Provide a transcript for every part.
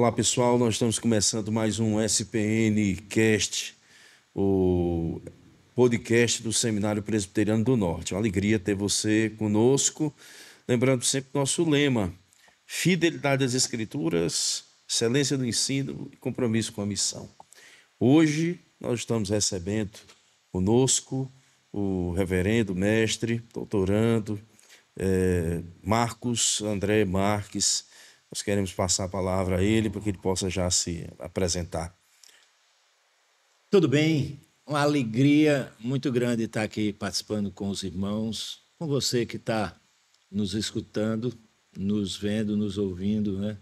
Olá, pessoal. Nós estamos começando mais um SPN Cast, o podcast do Seminário Presbiteriano do Norte. Uma alegria ter você conosco. Lembrando sempre nosso lema: fidelidade às Escrituras, excelência do ensino e compromisso com a missão. Hoje nós estamos recebendo conosco o reverendo, mestre, doutorando, Marcos André Marques. Nós queremos passar a palavra a ele para que ele possa já se apresentar. Tudo bem? Uma alegria muito grande estar aqui participando com os irmãos, com você que está nos escutando, nos vendo, nos ouvindo, né?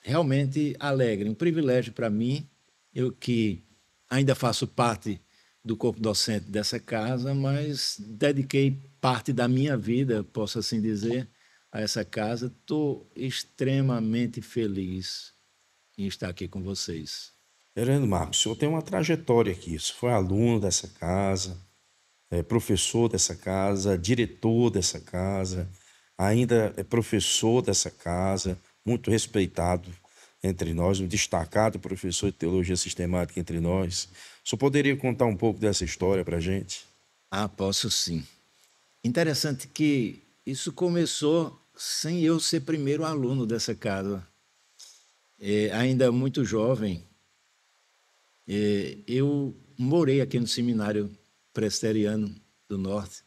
Realmente alegre, um privilégio para mim, eu que ainda faço parte do corpo docente dessa casa, mas dediquei parte da minha vida, posso assim dizer, a essa casa. Estou extremamente feliz em estar aqui com vocês. Reverendo Marcos, o senhor tem uma trajetória aqui. O senhor foi aluno dessa casa, professor dessa casa, diretor dessa casa, ainda é professor dessa casa, muito respeitado entre nós, um destacado professor de teologia sistemática entre nós. O senhor poderia contar um pouco dessa história para a gente? Posso sim. Interessante que isso começou sem eu ser primeiro aluno dessa casa. Ainda muito jovem, eu morei aqui no Seminário Presbiteriano do Norte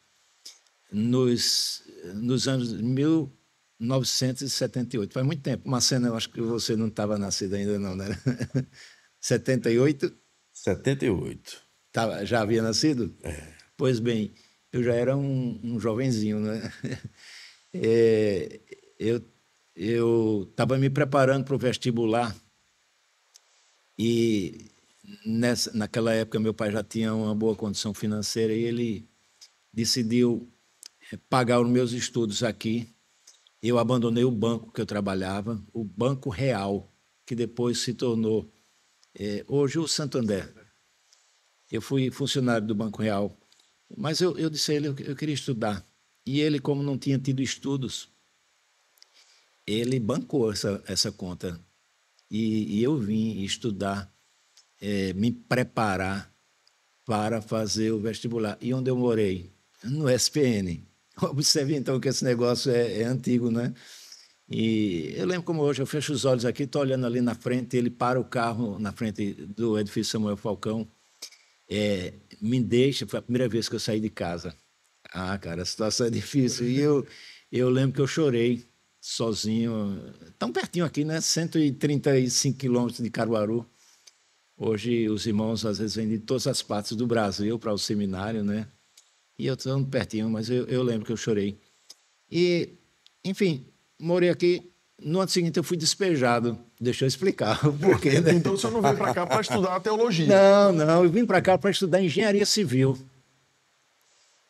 nos anos 1978. Faz muito tempo. Marcena, eu acho que você não estava nascido ainda não, né? 78? 78. Já havia nascido? Pois bem, eu já era um jovenzinho, né? Eu estava me preparando para o vestibular e naquela época meu pai já tinha uma boa condição financeira e ele decidiu pagar os meus estudos aqui. Eu abandonei o banco que eu trabalhava, o Banco Real, que depois se tornou hoje o Santander. Eu fui funcionário do Banco Real, mas eu disse a ele que eu queria estudar. E ele, como não tinha tido estudos, ele bancou essa conta. E eu vim estudar, me preparar para fazer o vestibular. E onde eu morei? No SPN. Observe, então, que esse negócio é antigo, né? E eu lembro como hoje, eu fecho os olhos aqui, estou olhando ali na frente, ele para o carro na frente do edifício Samuel Falcão, me deixa, foi a primeira vez que eu saí de casa. Cara, a situação é difícil. E eu lembro que eu chorei sozinho, tão pertinho aqui, né? 135 quilômetros de Caruaru. Hoje os irmãos às vezes vêm de todas as partes do Brasil para o seminário, né? E eu estou pertinho, mas eu lembro que eu chorei. E, enfim, morei aqui. No ano seguinte eu fui despejado. Deixa eu explicar o porquê, né? Então o senhor não veio para cá para estudar teologia? Não. Eu vim para cá para estudar engenharia civil.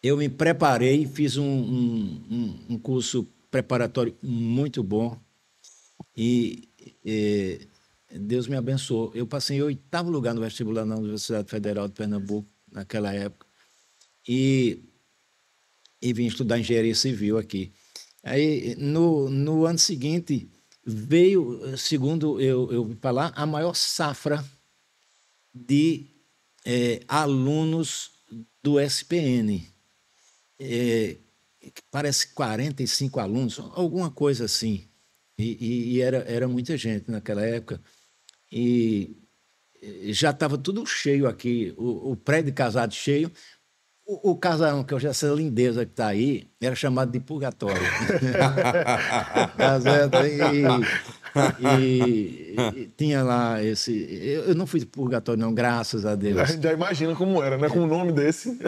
Eu me preparei, fiz um curso preparatório muito bom e Deus me abençoou. Eu passei em 8º lugar no vestibular na Universidade Federal de Pernambuco, naquela época, e vim estudar engenharia civil aqui. Aí, no ano seguinte, veio, segundo eu vi falar, a maior safra de alunos do SPN. Parece 45 alunos, alguma coisa assim. E era muita gente naquela época. E já estava tudo cheio aqui, o prédio casado cheio. O casarão, que hoje é essa lindeza que está aí, era chamado de purgatório. E tinha lá esse... Eu não fui de purgatório, não, graças a Deus. A gente já imagina como era, né? Com um nome desse.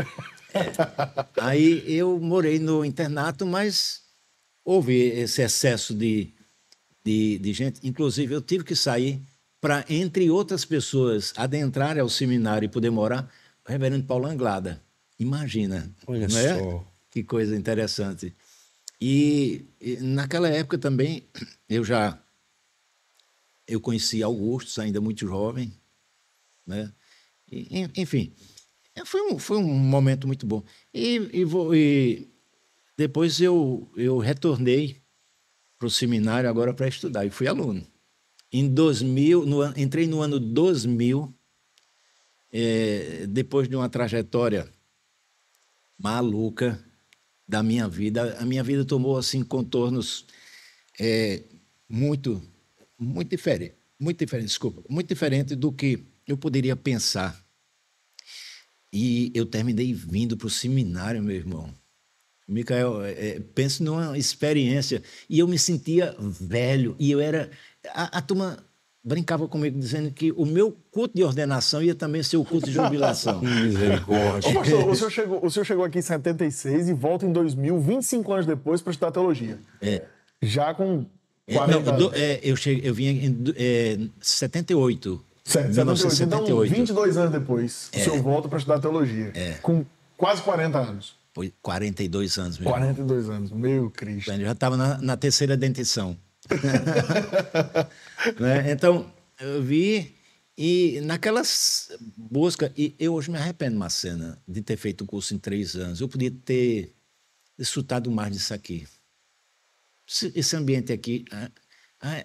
Aí eu morei no internato, mas houve esse excesso de gente. Inclusive, eu tive que sair para, entre outras pessoas, adentrarem ao seminário e poder morar, o reverendo Paulo Anglada. Imagina. Olha não é? só. Que coisa interessante. E naquela época também, eu conheci Augustus, ainda muito jovem, né? Enfim, foi um momento muito bom. E depois eu retornei para o seminário agora para estudar, e fui aluno. Em 2000, entrei no ano 2000, depois de uma trajetória maluca da minha vida. A minha vida tomou assim contornos muito, muito diferente do que eu poderia pensar. E eu terminei vindo para o seminário, meu irmão. Micael, pense numa experiência. E eu me sentia velho. E eu era... A turma brincava comigo dizendo que o meu culto de ordenação ia também ser o culto de jubilação. Misericórdia. Ô, pastor, o senhor chegou aqui em 76 e volta em 2000, 25 anos depois, para estudar teologia. Já com 40 anos. Eu vim em 78. 78. Então, 22 anos depois, o senhor volta para estudar teologia. Com quase 40 anos. Foi 42 anos mesmo. 42 anos, meu Cristo. Eu já estava na terceira dentição. Né? Então, eu vi, e naquelas buscas, e eu hoje me arrependo, Marcena, de ter feito o curso em 3 anos. Eu podia ter desfrutado mais disso aqui. Esse ambiente aqui,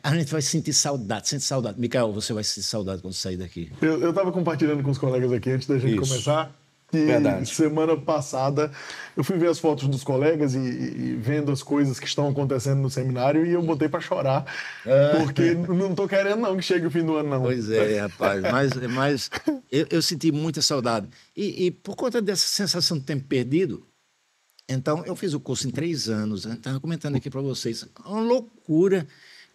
a gente vai sentir saudade, sente saudade. Micael, você vai sentir saudade quando sair daqui. Eu estava compartilhando com os colegas aqui antes da gente começar. Que Verdade. semana passada eu fui ver as fotos dos colegas e vendo as coisas que estão acontecendo no seminário, e eu botei para chorar, porque não estou querendo não que chegue o fim do ano, não. Pois é, rapaz, mas eu senti muita saudade. E por conta dessa sensação de tempo perdido, então eu fiz o curso em 3 anos, né? Estava comentando aqui para vocês, uma loucura,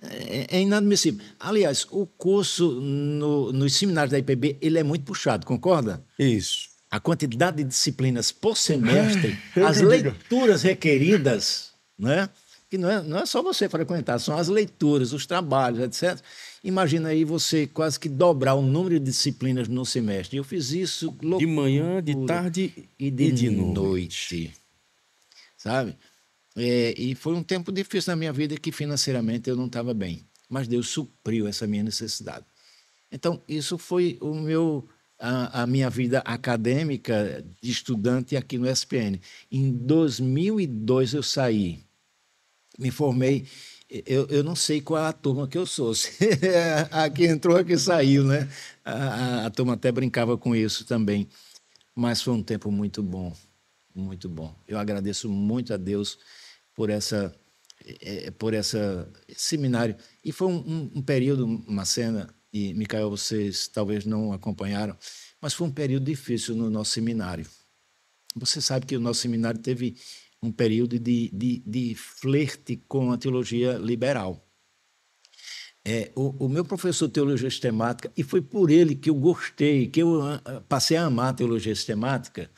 é inadmissível. Aliás, o curso nos seminários da IPB, ele é muito puxado, concorda? Isso. A quantidade de disciplinas por semestre, as leituras requeridas, né? Que não é só você frequentar, são as leituras, os trabalhos, etc. Imagina aí você quase que dobrar o número de disciplinas no semestre. Eu fiz isso loucura, De manhã, de tarde e de noite. Sabe? E foi um tempo difícil na minha vida que financeiramente eu não estava bem. Mas Deus supriu essa minha necessidade. Então, isso foi a minha vida acadêmica de estudante aqui no SPN. Em 2002 eu saí, me formei. Eu não sei qual é a turma que eu sou. Aqui entrou, aqui saiu, né? A turma até brincava com isso também. Mas foi um tempo muito bom, muito bom. Eu agradeço muito a Deus por esse seminário. E foi um período, Marcena e Micael, vocês talvez não acompanharam, mas foi um período difícil no nosso seminário. Você sabe que o nosso seminário teve um período de flerte com a teologia liberal. O meu professor de teologia sistemática, e foi por ele que eu gostei, que eu passei a amar a teologia sistemática,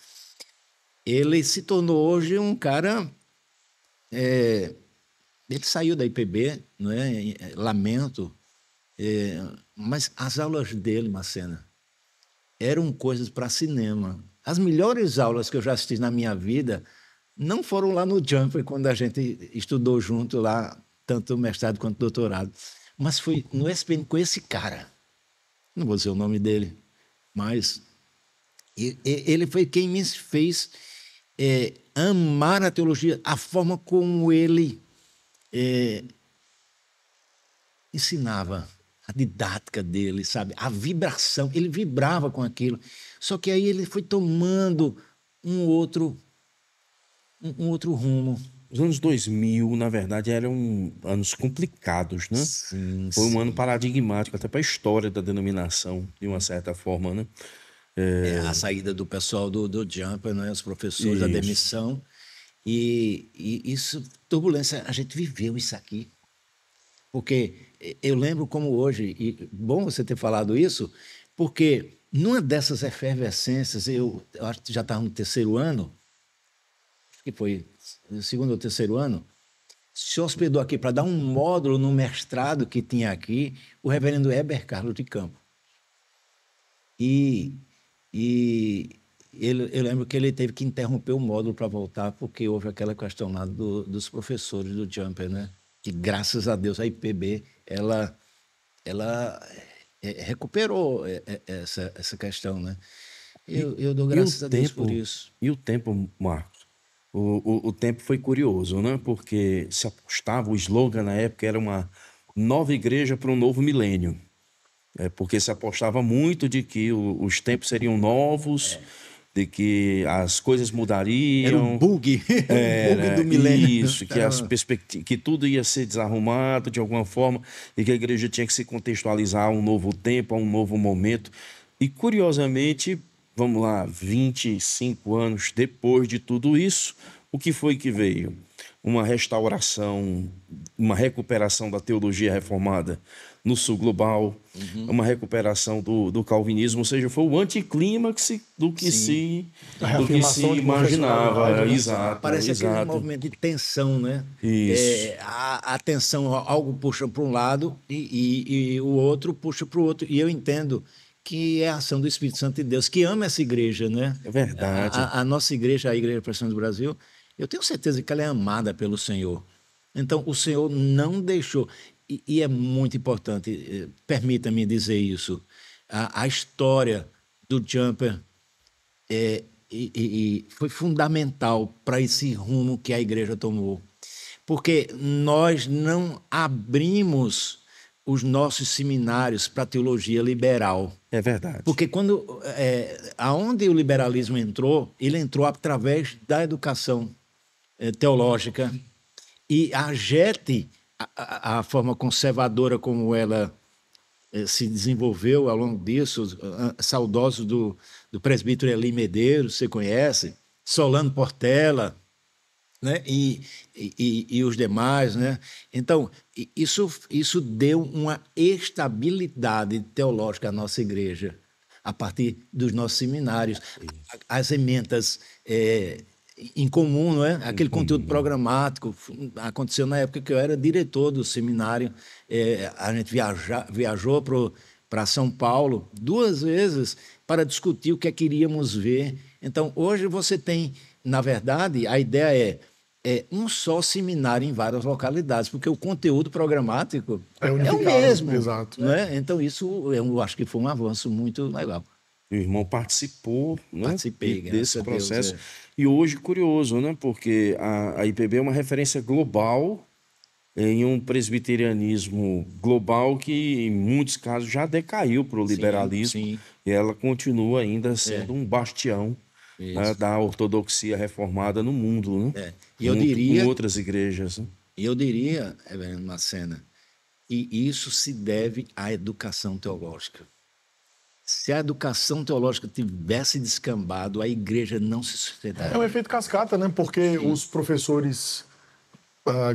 ele se tornou hoje um cara... ele saiu da IPB, não é? Lamento, mas as aulas dele, Marcena, eram coisas para cinema. As melhores aulas que eu já assisti na minha vida não foram lá no Jumper, quando a gente estudou junto lá, tanto mestrado quanto doutorado, mas foi no SPN com esse cara. Não vou dizer o nome dele, mas ele foi quem me fez amar a teologia, a forma como ele ensinava, a didática dele, sabe? A vibração, ele vibrava com aquilo. Só que aí ele foi tomando um outro rumo. Os anos 2000, na verdade, eram anos complicados, né? Sim, Foi um ano paradigmático, até para a história da denominação, de uma certa forma, né? A saída do pessoal do Jumper, né? Os professores, a demissão. E isso, turbulência, a gente viveu isso aqui. Porque eu lembro como hoje, e bom você ter falado isso, porque numa dessas efervescências, eu acho que já estava no 3º ano, que foi o 2º ou 3º ano, se hospedou aqui para dar um módulo no mestrado que tinha aqui, o reverendo Heber Carlos de Campos. E eu lembro que ele teve que interromper o módulo para voltar, porque houve aquela questão lá dos professores do Jumper, né? Que, graças a Deus, a IPB, ela recuperou essa questão, né? Eu dou graças a Deus por isso. E o tempo, Marcos? o tempo foi curioso, né? Porque se apostava, o slogan na época era uma nova igreja para um novo milênio. Porque se apostava muito de que os tempos seriam novos, de que as coisas Era o mudariam. bug, o bug Era do milênio. isso, que que tudo ia ser desarrumado de alguma forma e que a igreja tinha que se contextualizar a um novo tempo, a um novo momento. E curiosamente, vamos lá, 25 anos depois de tudo isso, o que foi que veio? Uma restauração, uma recuperação da teologia reformada no sul global, uma recuperação do calvinismo, ou seja, foi o anticlímax do que se imaginava. Exato. Parece aquele exato. movimento de tensão, né? Isso. A tensão, algo puxa para um lado e o outro puxa para o outro. E eu entendo que é a ação do Espírito Santo de Deus, que ama essa igreja, né? É verdade. A nossa igreja, a Igreja Pressão do Brasil, eu tenho certeza que ela é amada pelo Senhor. Então, o Senhor não deixou. E é muito importante, permita-me dizer isso, a história do Jumper foi fundamental para esse rumo que a igreja tomou. Porque nós não abrimos os nossos seminários para a teologia liberal. É verdade. Porque aonde o liberalismo entrou, ele entrou através da educação teológica. E a JET, a forma conservadora como ela se desenvolveu ao longo disso, saudosos do presbítero Eli Medeiros, você conhece, Solano Portela, né? E os demais, né? Então, isso deu uma estabilidade teológica à nossa igreja, a partir dos nossos seminários. As emendas em comum, não é? Aquele conteúdo programático aconteceu na época que eu era diretor do seminário. A gente viajou para São Paulo 2 vezes para discutir o que queríamos ver. Então, hoje você tem, na verdade, a ideia é um só seminário em várias localidades, porque o conteúdo programático é o mesmo. Exato. Né? Então, isso eu acho que foi um avanço muito legal. O irmão participou, né, Participei, desse processo. Deus, E hoje, curioso, né, porque a IPB é uma referência global em um presbiterianismo global que, em muitos casos, já decaiu para o liberalismo. Sim. E ela continua ainda sendo um bastião, né, da ortodoxia reformada no mundo, né? E eu diria, com outras igrejas. Né? Eu diria, Reverendo Macena, e isso se deve à educação teológica. Se a educação teológica tivesse descambado, a igreja não se sustentaria. É um efeito cascata, né? Porque os professores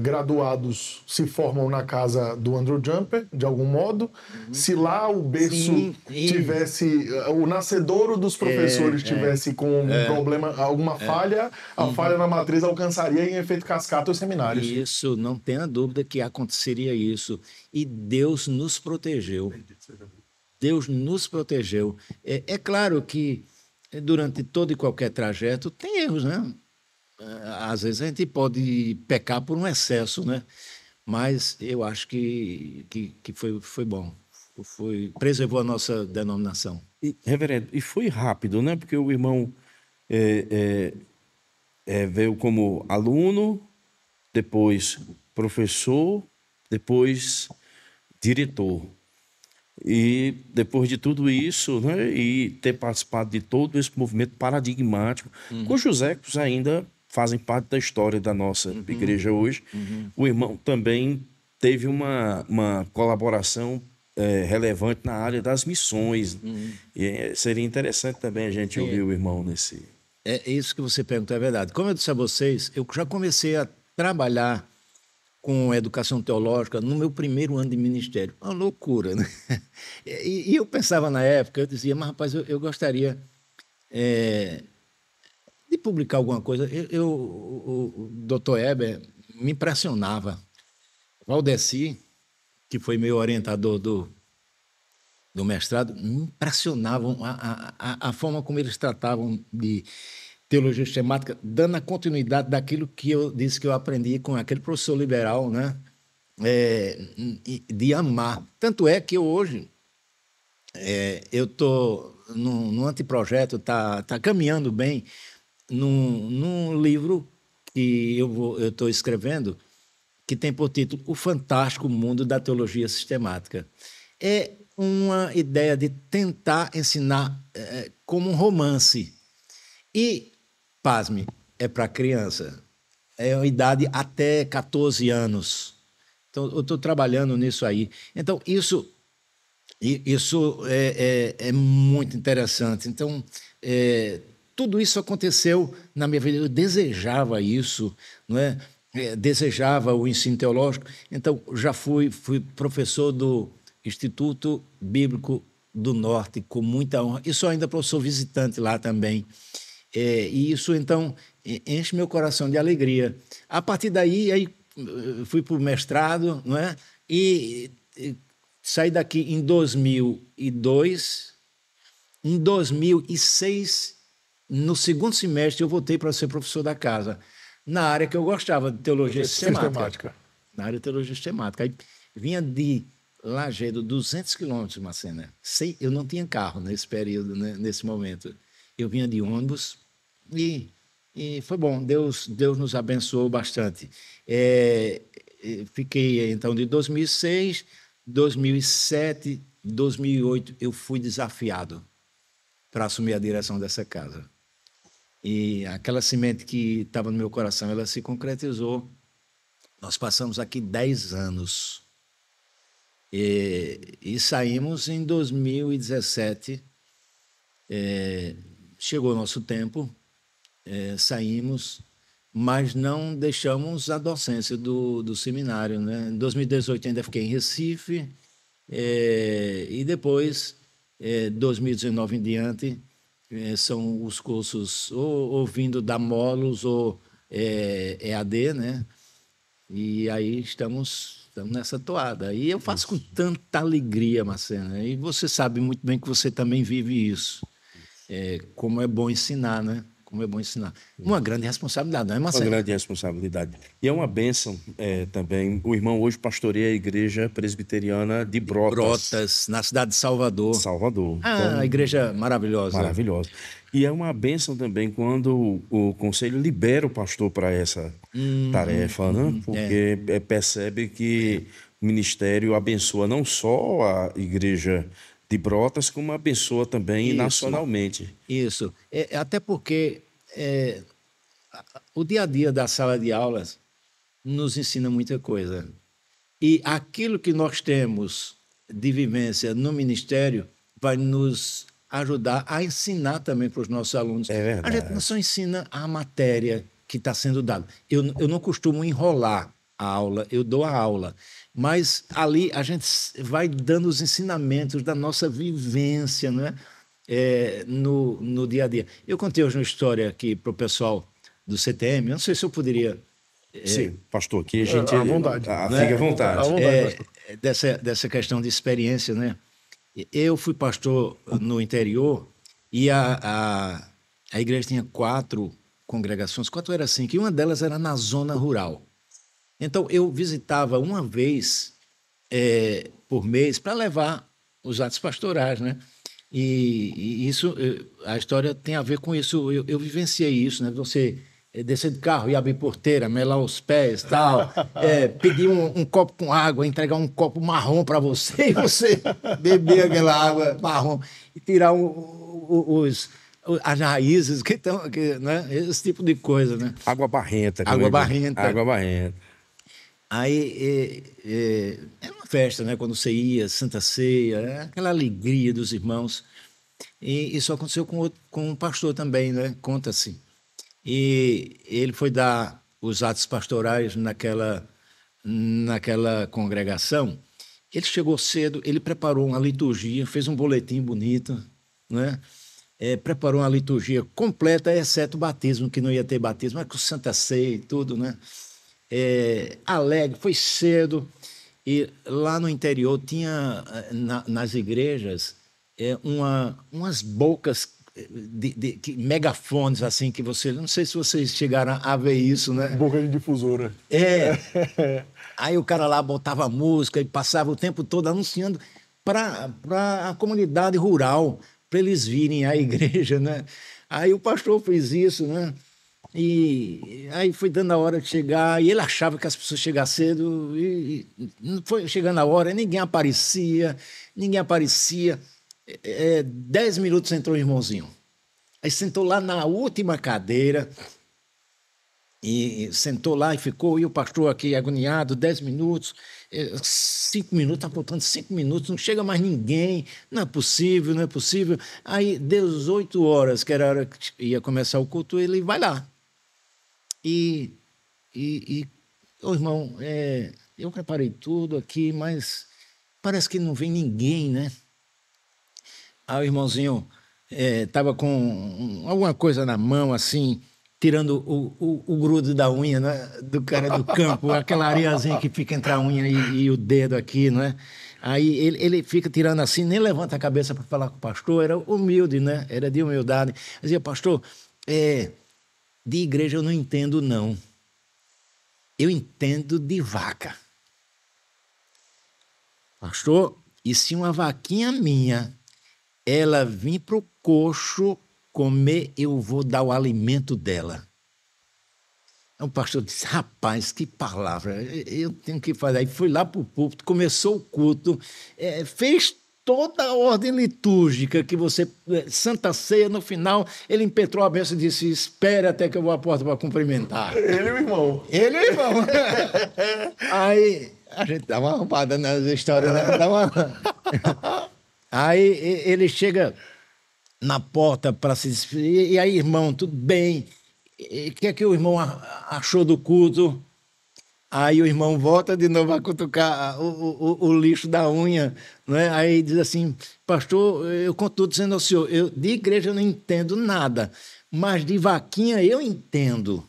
graduados se formam na casa do Andrew Jumper, de algum modo. Se lá o berço tivesse... O nascedouro dos professores tivesse com um problema, alguma falha, a falha na matriz alcançaria em efeito cascata os seminários. Isso, não tenha dúvida que aconteceria isso. E Deus nos protegeu. Deus nos protegeu. É claro que durante todo e qualquer trajeto tem erros, né? Às vezes a gente pode pecar por um excesso, né? Mas eu acho que foi bom. Preservou a nossa denominação. Reverendo, e foi rápido, né? Porque o irmão veio como aluno, depois professor, depois diretor. E depois de tudo isso, né, e ter participado de todo esse movimento paradigmático, cujos ecos ainda fazem parte da história da nossa igreja hoje, o irmão também teve uma colaboração relevante na área das missões. E seria interessante também a gente ouvir o irmão nesse... É isso que você perguntou, é verdade. Como eu disse a vocês, eu já comecei a trabalhar com educação teológica no meu primeiro ano de ministério. Uma loucura, né? E eu pensava na época, eu dizia, mas rapaz, eu gostaria de publicar alguma coisa. O doutor Heber me impressionava. Valdeci, que foi meu orientador do mestrado, me impressionavam a forma como eles tratavam de teologia sistemática, dando a continuidade daquilo que eu disse que eu aprendi com aquele professor liberal, né? De amar. Tanto é que hoje eu estou num anteprojeto, está caminhando bem, num livro que eu estou escrevendo, que tem por título O Fantástico Mundo da Teologia Sistemática. É uma ideia de tentar ensinar como um romance. E, pasme, é para criança. É uma idade até 14 anos. Então, eu estou trabalhando nisso aí. Então, isso é muito interessante. Então, tudo isso aconteceu na minha vida. Eu desejava isso, não é? Desejava o ensino teológico. Então, já fui professor do Instituto Bíblico do Norte, com muita honra. E sou ainda professor visitante lá também. E isso, então, enche meu coração de alegria. A partir daí, aí, fui para o mestrado, não é? E saí daqui em 2002. Em 2006, no segundo semestre, eu voltei para ser professor da casa, na área que eu gostava, de teologia sistemática. Na área de teologia sistemática. Aí vinha de Lajedo, 200 quilômetros, Macena. Eu não tinha carro nesse período, né, nesse momento. Eu vinha de ônibus e foi bom. Deus nos abençoou bastante. Fiquei, então, de 2006, 2007, 2008, eu fui desafiado para assumir a direção dessa casa. E aquela semente que estava no meu coração, ela se concretizou. Nós passamos aqui 10 anos. E saímos em 2017. Chegou o nosso tempo, saímos, mas não deixamos a docência do seminário, né? Em 2018 ainda fiquei em Recife, e depois, 2019 em diante, são os cursos ou vindo da Molos ou EAD, né? E aí estamos nessa toada. E eu faço com tanta alegria, Macena, e você sabe muito bem que você também vive isso. Como é bom ensinar, né? Como é bom ensinar. Uma grande responsabilidade, não é, Marcelo? Uma grande responsabilidade. E é uma bênção também. O irmão hoje pastoreia a igreja presbiteriana de Brotas. Brotas, na cidade de Salvador. Salvador. Então, a igreja maravilhosa. Maravilhosa. E é uma bênção também quando o conselho libera o pastor para essa tarefa, né? Porque percebe que o ministério abençoa não só a igreja de Brotas, como abençoa também nacionalmente. Isso. Até porque o dia a dia da sala de aulas nos ensina muita coisa. E aquilo que nós temos de vivência no ministério vai nos ajudar a ensinar também para os nossos alunos. É verdade. A gente não só ensina a matéria que está sendo dada. Eu não costumo enrolar a aula, eu dou a aula. Mas ali a gente vai dando os ensinamentos da nossa vivência, não é? No dia a dia. Eu contei hoje uma história aqui para o pessoal do CTM, eu não sei se eu poderia... Sim, pastor, aqui a gente... À vontade. Fique à vontade. À vontade, dessa questão de experiência, né? Eu fui pastor no interior e a igreja tinha 4 congregações, 4 era 5, e uma delas era na zona rural. Então, eu visitava uma vez por mês para levar os atos pastorais, né? E isso, a história tem a ver com isso. Eu vivenciei isso, né? Você descer do carro e abrir porteira, melar os pés, tal, pedir um copo com água, entregar um copo marrom para você e você beber aquela água marrom e tirar as raízes que estão, né? Esse tipo de coisa, né? Água barrenta. Água barrenta. Água barrenta. Aí era uma festa, né? Quando você ia, Santa Ceia, aquela alegria dos irmãos. E isso aconteceu com um pastor também, né? Conta-se. E ele foi dar os atos pastorais naquela congregação. Ele chegou cedo, ele preparou uma liturgia, fez um boletim bonito, né? Preparou uma liturgia completa, exceto o batismo, que não ia ter batismo, mas com Santa Ceia e tudo, né? Alegre, foi cedo. E lá no interior tinha, nas igrejas, umas bocas de megafones, assim, que você... Não sei se vocês chegaram a ver isso, né? Boca de difusora. Aí o cara lá botava música e passava o tempo todo anunciando para a comunidade rural, para eles virem à igreja, né? Aí o pastor fez isso, né? E aí foi dando a hora de chegar, e ele achava que as pessoas chegassem cedo, e não foi chegando a hora, ninguém aparecia, ninguém aparecia. 10 minutos entrou o irmãozinho. Aí sentou lá na última cadeira, e sentou lá e ficou, e o pastor aqui agoniado, 10 minutos, 5 minutos, está faltando 5 minutos, não chega mais ninguém, não é possível, não é possível. Aí deu as 8 horas, que era a hora que ia começar o culto, ele vai lá. Ô irmão, eu preparei tudo aqui, mas parece que não vem ninguém, né? Aí o irmãozinho estava com alguma coisa na mão, assim, tirando o grudo da unha, né, do cara do campo, aquela areiazinha que fica entre a unha e o dedo aqui, não é? Aí ele fica tirando assim, nem levanta a cabeça para falar com o pastor, era humilde, né? Era de humildade. Dizia, pastor, de igreja eu não entendo, não. Eu entendo de vaca. Pastor, e se uma vaquinha minha, ela vir para o coxo comer, eu vou dar o alimento dela. O pastor disse, rapaz, que palavra, eu tenho que fazer. Aí foi lá para o púlpito, começou o culto, fez toda a ordem litúrgica que você... Santa Ceia, no final, ele impetrou a bênção e disse, espere até que eu vou à porta para cumprimentar. Ele e o irmão. Ele e o irmão. Aí a gente dá uma arrumada nas histórias, né? Aí ele chega na porta para se despedir. E aí, irmão, tudo bem? O que é que o irmão achou do culto? Aí o irmão volta de novo a cutucar o lixo da unha, né? Aí diz assim, pastor, eu contudo dizendo ao senhor, de igreja eu não entendo nada, mas de vaquinha eu entendo.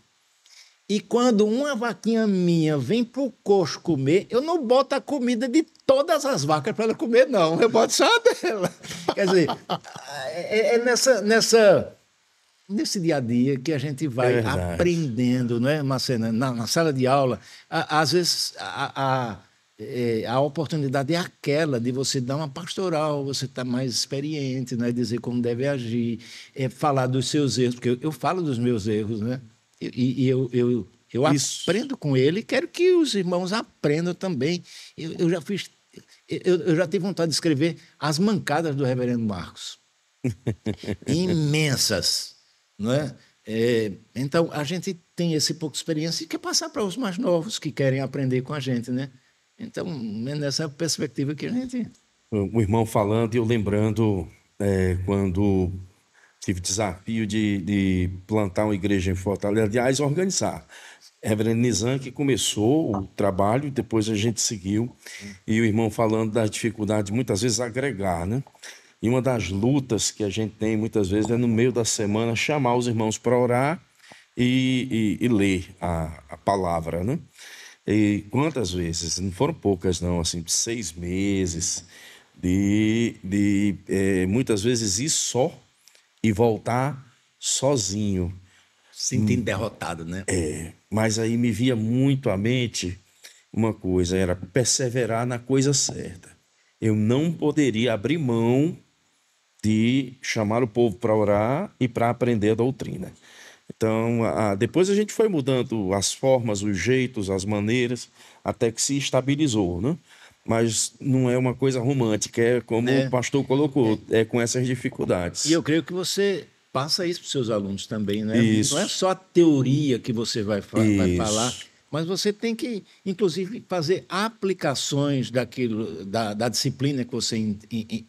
E quando uma vaquinha minha vem para o coxo comer, eu não boto a comida de todas as vacas para ela comer, não. Eu boto só a dela. Quer dizer, nesse dia a dia que a gente vai aprendendo, não é, Marcena? Na sala de aula, às vezes a oportunidade é aquela de você dar uma pastoral, você está mais experiente, né? Dizer como deve agir, falar dos seus erros, porque eu falo dos meus erros, né? E eu aprendo com ele e quero que os irmãos aprendam também. Eu já tive vontade de escrever as mancadas do reverendo Marcos. Imensas, não é? Então, a gente tem esse pouco de experiência e quer passar para os mais novos que querem aprender com a gente, né? Então, é nessa perspectiva que a gente... O irmão falando e eu lembrando quando tive desafio de plantar uma igreja em Fortaleza, aliás, organizar. Reverendo Nizam que começou o trabalho, depois a gente seguiu, e o irmão falando das dificuldades, muitas vezes agregar, né? E uma das lutas que a gente tem muitas vezes é no meio da semana chamar os irmãos para orar e ler a palavra, né? E quantas vezes, não foram poucas não, assim, 6 meses, muitas vezes ir só e voltar sozinho. Sentindo derrotado, né? Mas aí me via muito à mente uma coisa, era perseverar na coisa certa. Eu não poderia abrir mão de chamar o povo para orar e para aprender a doutrina. Então, depois a gente foi mudando as formas, os jeitos, as maneiras, até que se estabilizou, né? Mas não é uma coisa romântica, é como o pastor colocou, com essas dificuldades. E eu creio que você passa isso para os seus alunos também, né? Isso. Não é só a teoria que você vai falar, mas você tem que, inclusive, fazer aplicações daquilo, da disciplina que você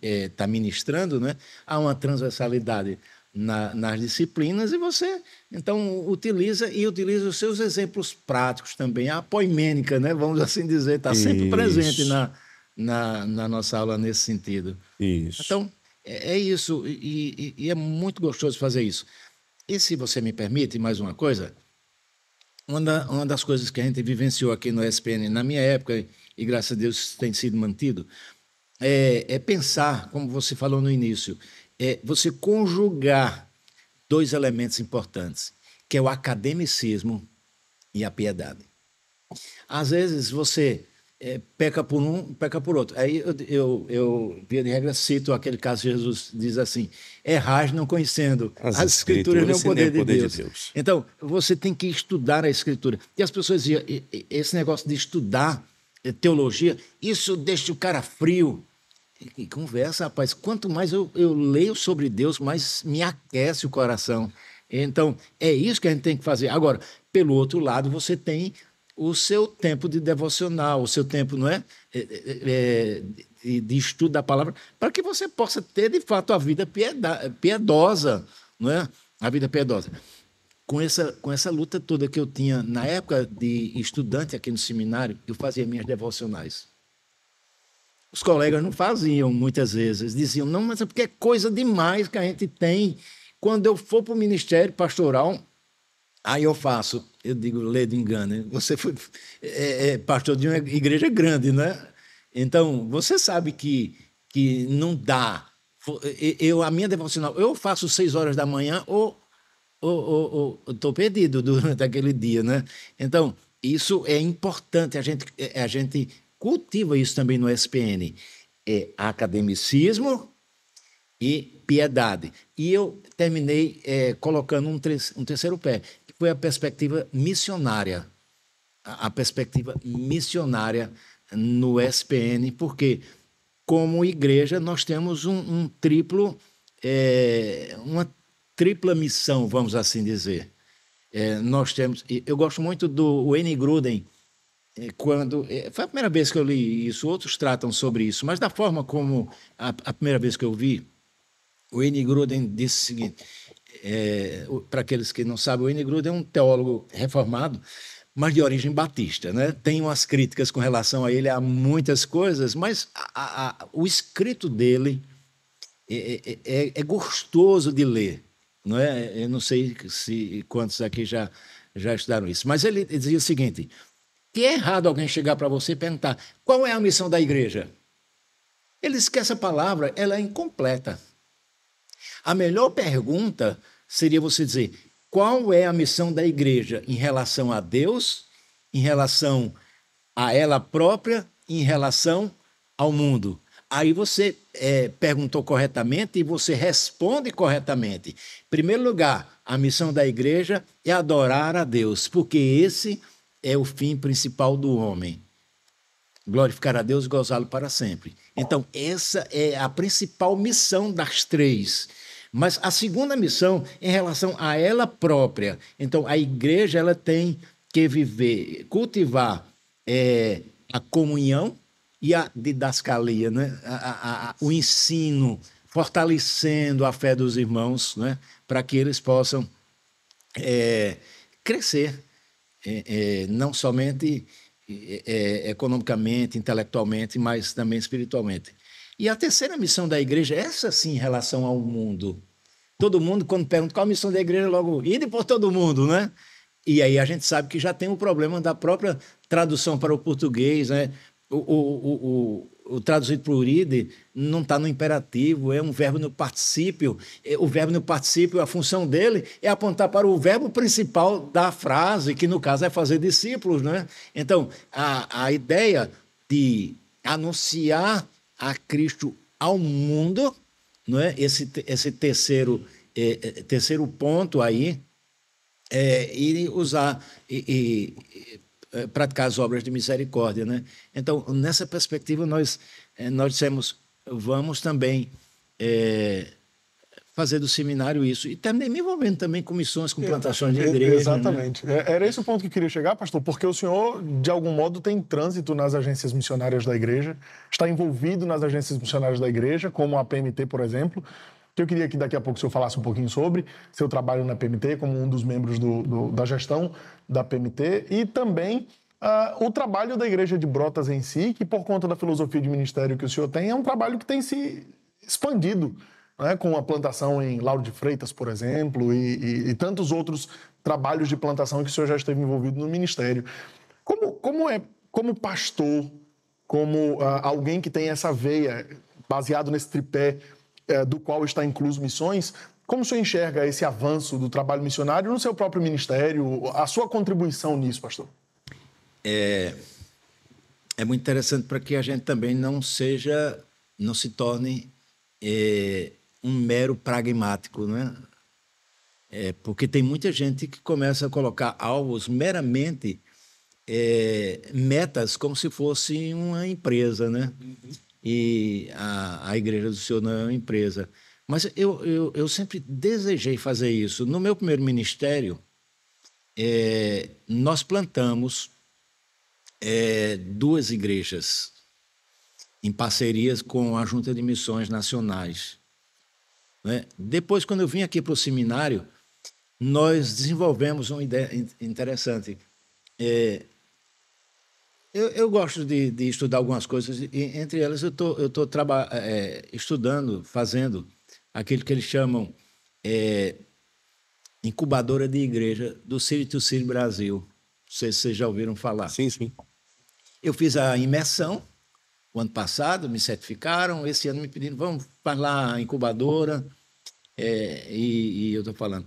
está ministrando, né? Há uma transversalidade nas disciplinas e você, então, utiliza os seus exemplos práticos também. A poimênica, né? Vamos assim dizer, está sempre presente na nossa aula nesse sentido. Isso. Então, é isso, e é muito gostoso fazer isso. E se você me permite, mais uma coisa, uma das coisas que a gente vivenciou aqui no SPN na minha época, e graças a Deus tem sido mantido, é pensar, como você falou no início, você conjugar 2 elementos importantes, que é o academicismo e a piedade. Às vezes você peca por um, peca por outro. Aí eu via de regra, cito aquele caso de Jesus, diz assim, errais não conhecendo as Escrituras nem o poder de Deus. Então, você tem que estudar a Escritura. E as pessoas diziam, esse negócio de estudar teologia, isso deixa o cara frio. E conversa, rapaz, quanto mais eu leio sobre Deus, mais me aquece o coração. Então, é isso que a gente tem que fazer. Agora, pelo outro lado, você tem o seu tempo de devocional, o seu tempo, não é? De estudo da palavra, para que você possa ter, de fato, a vida piedosa, não é? A vida piedosa. Com essa luta toda que eu tinha na época de estudante aqui no seminário, eu fazia minhas devocionais. Os colegas não faziam muitas vezes, diziam, não, mas é porque é coisa demais que a gente tem. Quando eu for para o ministério pastoral, aí eu faço, eu digo, lê de engano, você foi pastor de uma igreja grande, né? Então, você sabe que não dá. A minha devocional, eu faço 6 horas da manhã ou estou perdido durante aquele dia, né? Então, isso é importante, a gente cultiva isso também no SPN. É academicismo e piedade. E eu terminei colocando um terceiro pé, que foi a perspectiva missionária. A perspectiva missionária no SPN, porque, como igreja, nós temos uma tripla missão, vamos assim dizer. Nós temos... Eu gosto muito do Wayne Grudem, foi a primeira vez que eu li isso, outros tratam sobre isso, mas da forma como a primeira vez que eu vi, o Wayne Grudem disse o seguinte, para aqueles que não sabem, o Wayne Grudem é um teólogo reformado, mas de origem batista, né? Tem umas críticas com relação a ele a muitas coisas, mas o escrito dele é gostoso de ler, não é? Eu não sei quantos aqui já estudaram isso, mas ele dizia o seguinte, que é errado alguém chegar para você e perguntar qual é a missão da igreja. Ele diz que essa palavra ela é incompleta. A melhor pergunta seria você dizer qual é a missão da igreja em relação a Deus, em relação a ela própria, em relação ao mundo. Aí você perguntou corretamente e você responde corretamente. Em primeiro lugar, a missão da igreja é adorar a Deus, porque esse é o fim principal do homem. Glorificar a Deus e gozá-lo para sempre. Então, essa é a principal missão das 3. Mas a segunda missão é em relação a ela própria. Então, a igreja ela tem que viver, cultivar a comunhão e a didascalia, né? O ensino, fortalecendo a fé dos irmãos, né? Para que eles possam crescer. Não somente economicamente, intelectualmente, mas também espiritualmente. E a terceira missão da igreja, essa sim, em relação ao mundo. Todo mundo, quando pergunta qual a missão da igreja, logo, ide por todo mundo, né? E aí a gente sabe que já tem o problema da própria tradução para o português, né? O traduzido por ide não está no imperativo, é um verbo no particípio. O verbo no particípio, a função dele é apontar para o verbo principal da frase, que no caso é fazer discípulos, né? Então, a ideia de anunciar a Cristo ao mundo, não é? Esse terceiro ponto aí, e usar praticar as obras de misericórdia, né? Então, nessa perspectiva, nós dissemos, vamos também fazer do seminário isso. E também me envolvendo também com missões, com plantações de igreja. Exatamente. Né? Era esse o ponto que eu queria chegar, pastor, porque o senhor, de algum modo, tem trânsito nas agências missionárias da igreja, está envolvido nas agências missionárias da igreja, como a PMT, por exemplo, que eu queria que daqui a pouco o senhor falasse um pouquinho sobre seu trabalho na PMT, como um dos membros da gestão da PMT, e também o trabalho da Igreja de Brotas em si, que por conta da filosofia de ministério que o senhor tem, é um trabalho que tem se expandido, né, com a plantação em Lauro de Freitas, por exemplo, e tantos outros trabalhos de plantação que o senhor já esteve envolvido no ministério. Como pastor, como alguém que tem essa veia, baseado nesse tripé do qual está incluso missões, como o senhor enxerga esse avanço do trabalho missionário no seu próprio ministério, a sua contribuição nisso, pastor? É é muito interessante para que a gente também não se torne um mero pragmático, né? Porque tem muita gente que começa a colocar alvos meramente metas como se fosse uma empresa, né? E a Igreja do Senhor não é uma empresa. Mas eu sempre desejei fazer isso. No meu primeiro ministério, nós plantamos 2 igrejas em parcerias com a Junta de Missões Nacionais, né? Depois, quando eu vim aqui para o seminário, nós desenvolvemos uma ideia interessante. Eu gosto de estudar algumas coisas, e entre elas eu estou estudando, fazendo aquilo que eles chamam incubadora de igreja do City to City Brasil. Não sei se vocês já ouviram falar. Sim, sim. Eu fiz a imersão o ano passado, me certificaram, esse ano me pediram, vamos para lá a incubadora, e eu estou falando.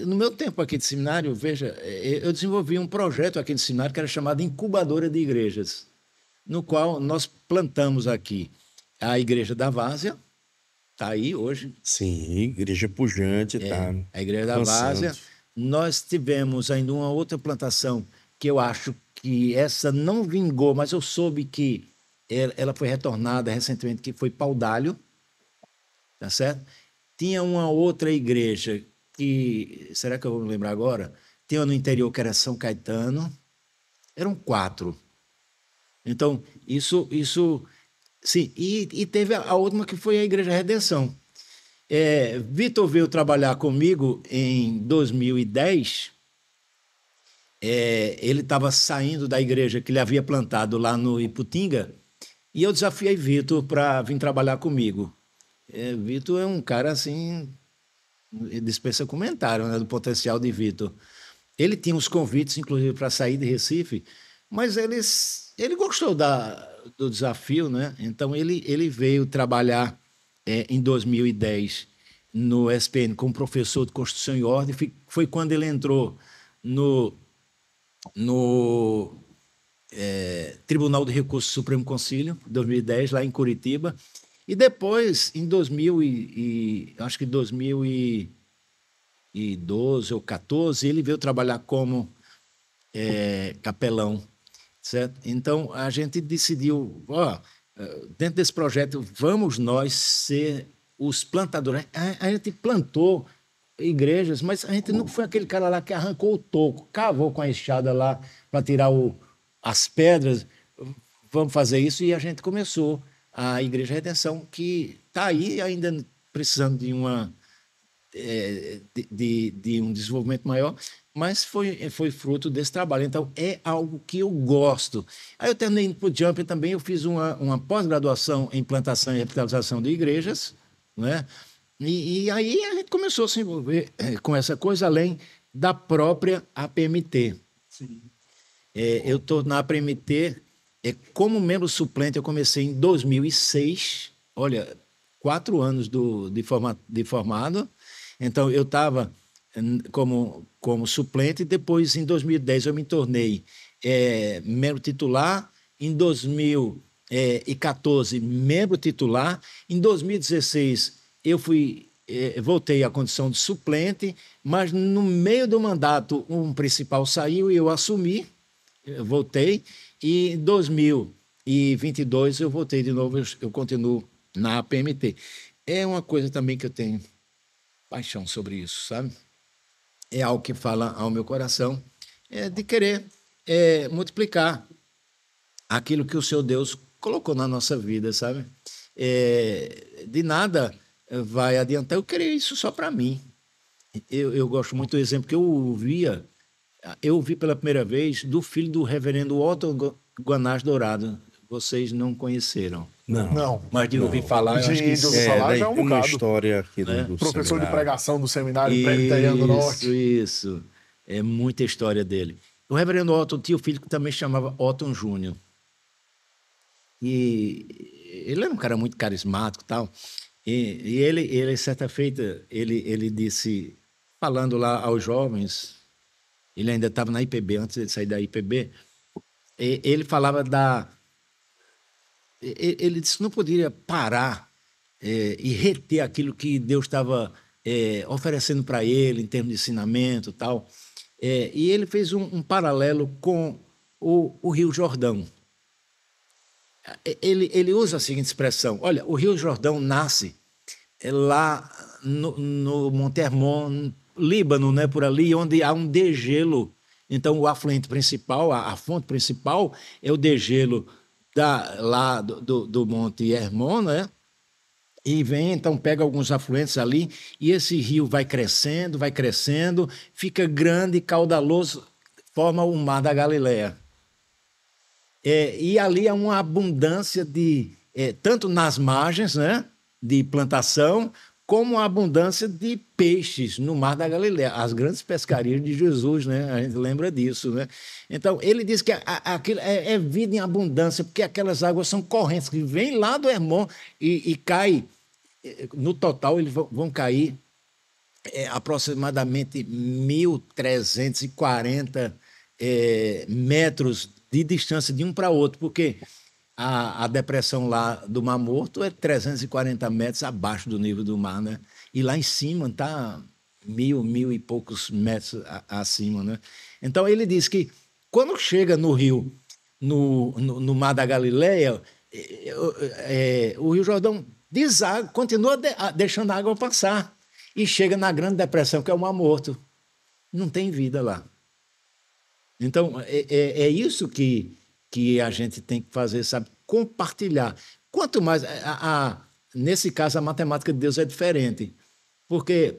No meu tempo aqui de seminário, veja, eu desenvolvi um projeto aqui de seminário que era chamado Incubadora de Igrejas, no qual nós plantamos aqui a Igreja da Várzea, está aí hoje. Sim, igreja pujante, tá. A Igreja da Várzea. Nós tivemos ainda uma outra plantação que eu acho que essa não vingou, mas eu soube que ela foi retornada recentemente, que foi Paudalho, tá certo? Tinha uma outra igreja que, será que eu vou me lembrar agora? Tinha uma no interior que era São Caetano, eram 4. Então, isso sim, e teve a última que foi a Igreja Redenção. Vitor veio trabalhar comigo em 2010. Ele estava saindo da igreja que ele havia plantado lá no Iputinga, e eu desafiei Vitor para vir trabalhar comigo. Vitor é um cara assim, dispensa comentário, né, do potencial de Vitor. Ele tinha uns convites, inclusive, para sair de Recife, mas ele gostou do desafio, né? Então ele veio trabalhar em 2010 no SPN como professor de Constituição e Ordem. Foi quando ele entrou no Tribunal de Recursos do Supremo Concílio, 2010, lá em Curitiba. E depois, em 2012 ou 2014, ele veio trabalhar como capelão, certo? Então, a gente decidiu, dentro desse projeto, vamos nós ser os plantadores. A gente plantou igrejas, mas a gente não foi aquele cara lá que arrancou o toco, cavou com a enxada lá para tirar as pedras. Vamos fazer isso, e a gente começou a Igreja Redenção, que está aí ainda precisando de um desenvolvimento maior, mas foi fruto desse trabalho. Então, é algo que eu gosto. Aí eu terminei indo para o Jump também, eu fiz uma pós-graduação em plantação e revitalização de igrejas, né? E aí a gente começou a se envolver com essa coisa, além da própria APMT. Sim. Eu estou na APMT como membro suplente. Eu comecei em 2006, olha, 4 anos de formado. Então, eu estava como suplente. Depois, em 2010, eu me tornei membro titular. Em 2014, membro titular. Em 2016, eu voltei à condição de suplente, mas no meio do mandato um principal saiu e eu assumi, voltei, e em 2022 eu voltei de novo, eu continuo na APMT. É uma coisa também que eu tenho paixão sobre isso, sabe? É algo que fala ao meu coração, de querer multiplicar aquilo que o Senhor Deus colocou na nossa vida, sabe? De nada vai adiantar eu querer isso só para mim. Eu gosto muito do exemplo que eu ouvi pela primeira vez do filho do reverendo Otto Guanás Dourado. Vocês não conheceram. Não. Mas de ouvir falar, eu acho que de ouvir falar já é um uma bocado. história aqui do Professor seminário. de pregação do Seminário Presbiteriano do Norte. Isso. É muita história dele. O reverendo Otto tinha um filho que também chamava Otton Júnior. E ele era um cara muito carismático e tal. E ele, certa feita, ele disse, falando lá aos jovens, ele ainda estava na IPB, antes de sair da IPB, ele falava ele disse que não poderia parar e reter aquilo que Deus estava oferecendo para ele em termos de ensinamento e tal. E ele fez um paralelo com o Rio Jordão. Ele usa a seguinte expressão: olha, o Rio Jordão nasce lá no Monte Hermon, Líbano, né, por ali, onde há um degelo. Então, o afluente principal, a fonte principal, é o degelo lá do Monte Hermon, né? E vem, então, pega alguns afluentes ali, e esse rio vai crescendo, fica grande, caudaloso, forma o Mar da Galileia. E ali há uma abundância tanto nas margens, né, de plantação, como a abundância de peixes no Mar da Galileia, as grandes pescarias de Jesus, né? A gente lembra disso, né? Então, ele diz que aquilo é vida em abundância, porque aquelas águas são correntes, que vêm lá do Hermon e caem, no total, eles vão cair aproximadamente 1.340 metros de distância de um para outro, porque a depressão lá do Mar Morto é 340 metros abaixo do nível do mar, né? E lá em cima está mil e poucos metros acima, né? Então, ele diz que quando chega no rio, no Mar da Galileia, o Rio Jordão deságua, continua deixando a água passar e chega na Grande Depressão, que é o Mar Morto. Não tem vida lá. Então, é isso que a gente tem que fazer, sabe? Compartilhar. Quanto mais... nesse caso, a matemática de Deus é diferente, porque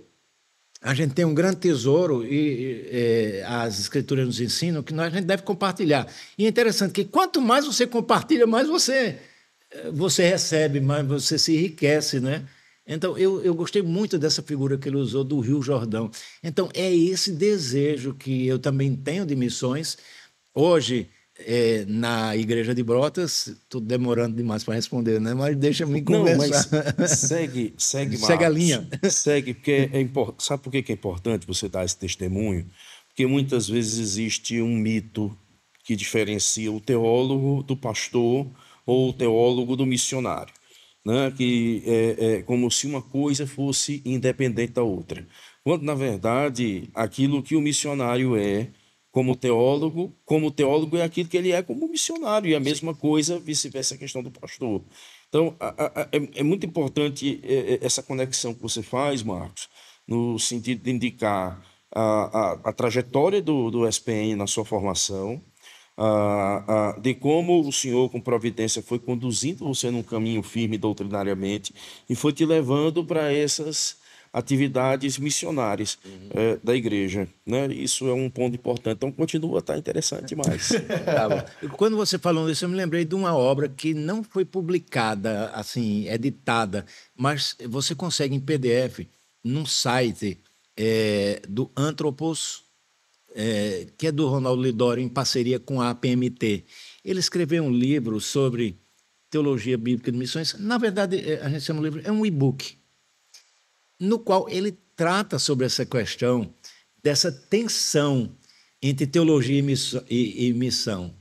a gente tem um grande tesouro e as Escrituras nos ensinam que a gente deve compartilhar. E é interessante que quanto mais você compartilha, mais você recebe, mais você se enriquece, né? Então, eu gostei muito dessa figura que ele usou do Rio Jordão. Então, é esse desejo que eu também tenho de missões. Hoje, na Igreja de Brotas, estou demorando demais para responder, né? Mas deixa-me conversar. Não, mas segue Segue a linha. Segue, porque sabe por que é importante você dar esse testemunho? Porque muitas vezes existe um mito que diferencia o teólogo do pastor ou o teólogo do missionário, né? Que é como se uma coisa fosse independente da outra. Quando, na verdade, aquilo que o missionário como teólogo é aquilo que ele é como missionário, e a mesma coisa, vice-versa, a questão do pastor. Então, é muito importante essa conexão que você faz, Marcos, no sentido de indicar a trajetória do SPN na sua formação, de como o Senhor, com providência, foi conduzindo você num caminho firme doutrinariamente e foi te levando para essas atividades missionárias da igreja, né? Isso é um ponto importante. Então, continua a estar interessante demais. Tá bom. Quando você falou isso, eu me lembrei de uma obra que não foi publicada, assim, editada, mas você consegue em PDF num site do Anthropos, que é do Ronaldo Lidório, em parceria com a APMT. Ele escreveu um livro sobre teologia bíblica de missões. Na verdade, a gente chama o livro, é um e-book, no qual ele trata sobre essa questão dessa tensão entre teologia e missão.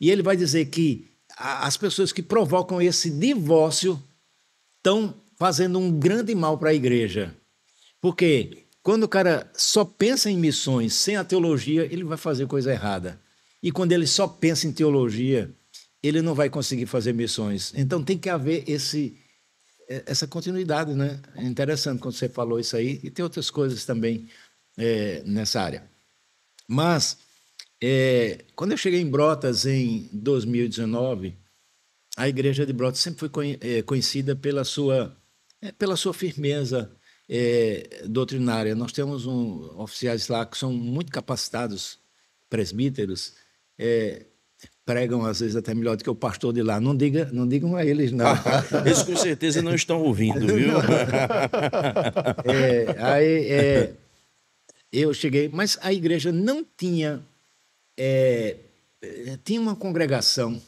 E ele vai dizer que as pessoas que provocam esse divórcio estão fazendo um grande mal para a igreja. Porque quando o cara só pensa em missões sem a teologia, ele vai fazer coisa errada. E quando ele só pensa em teologia, ele não vai conseguir fazer missões. Então tem que haver essa continuidade, né? É interessante quando você falou isso aí, e tem outras coisas também nessa área. Mas, quando eu cheguei em Brotas em 2019, a Igreja de Brotas sempre foi conhecida pela sua firmeza doutrinária. Nós temos oficiais lá que são muito capacitados, presbíteros, pregam às vezes até melhor do que o pastor de lá. Não digam a eles, não. Eles com certeza não estão ouvindo, viu? Eu cheguei, mas a igreja não tinha... tinha uma congregação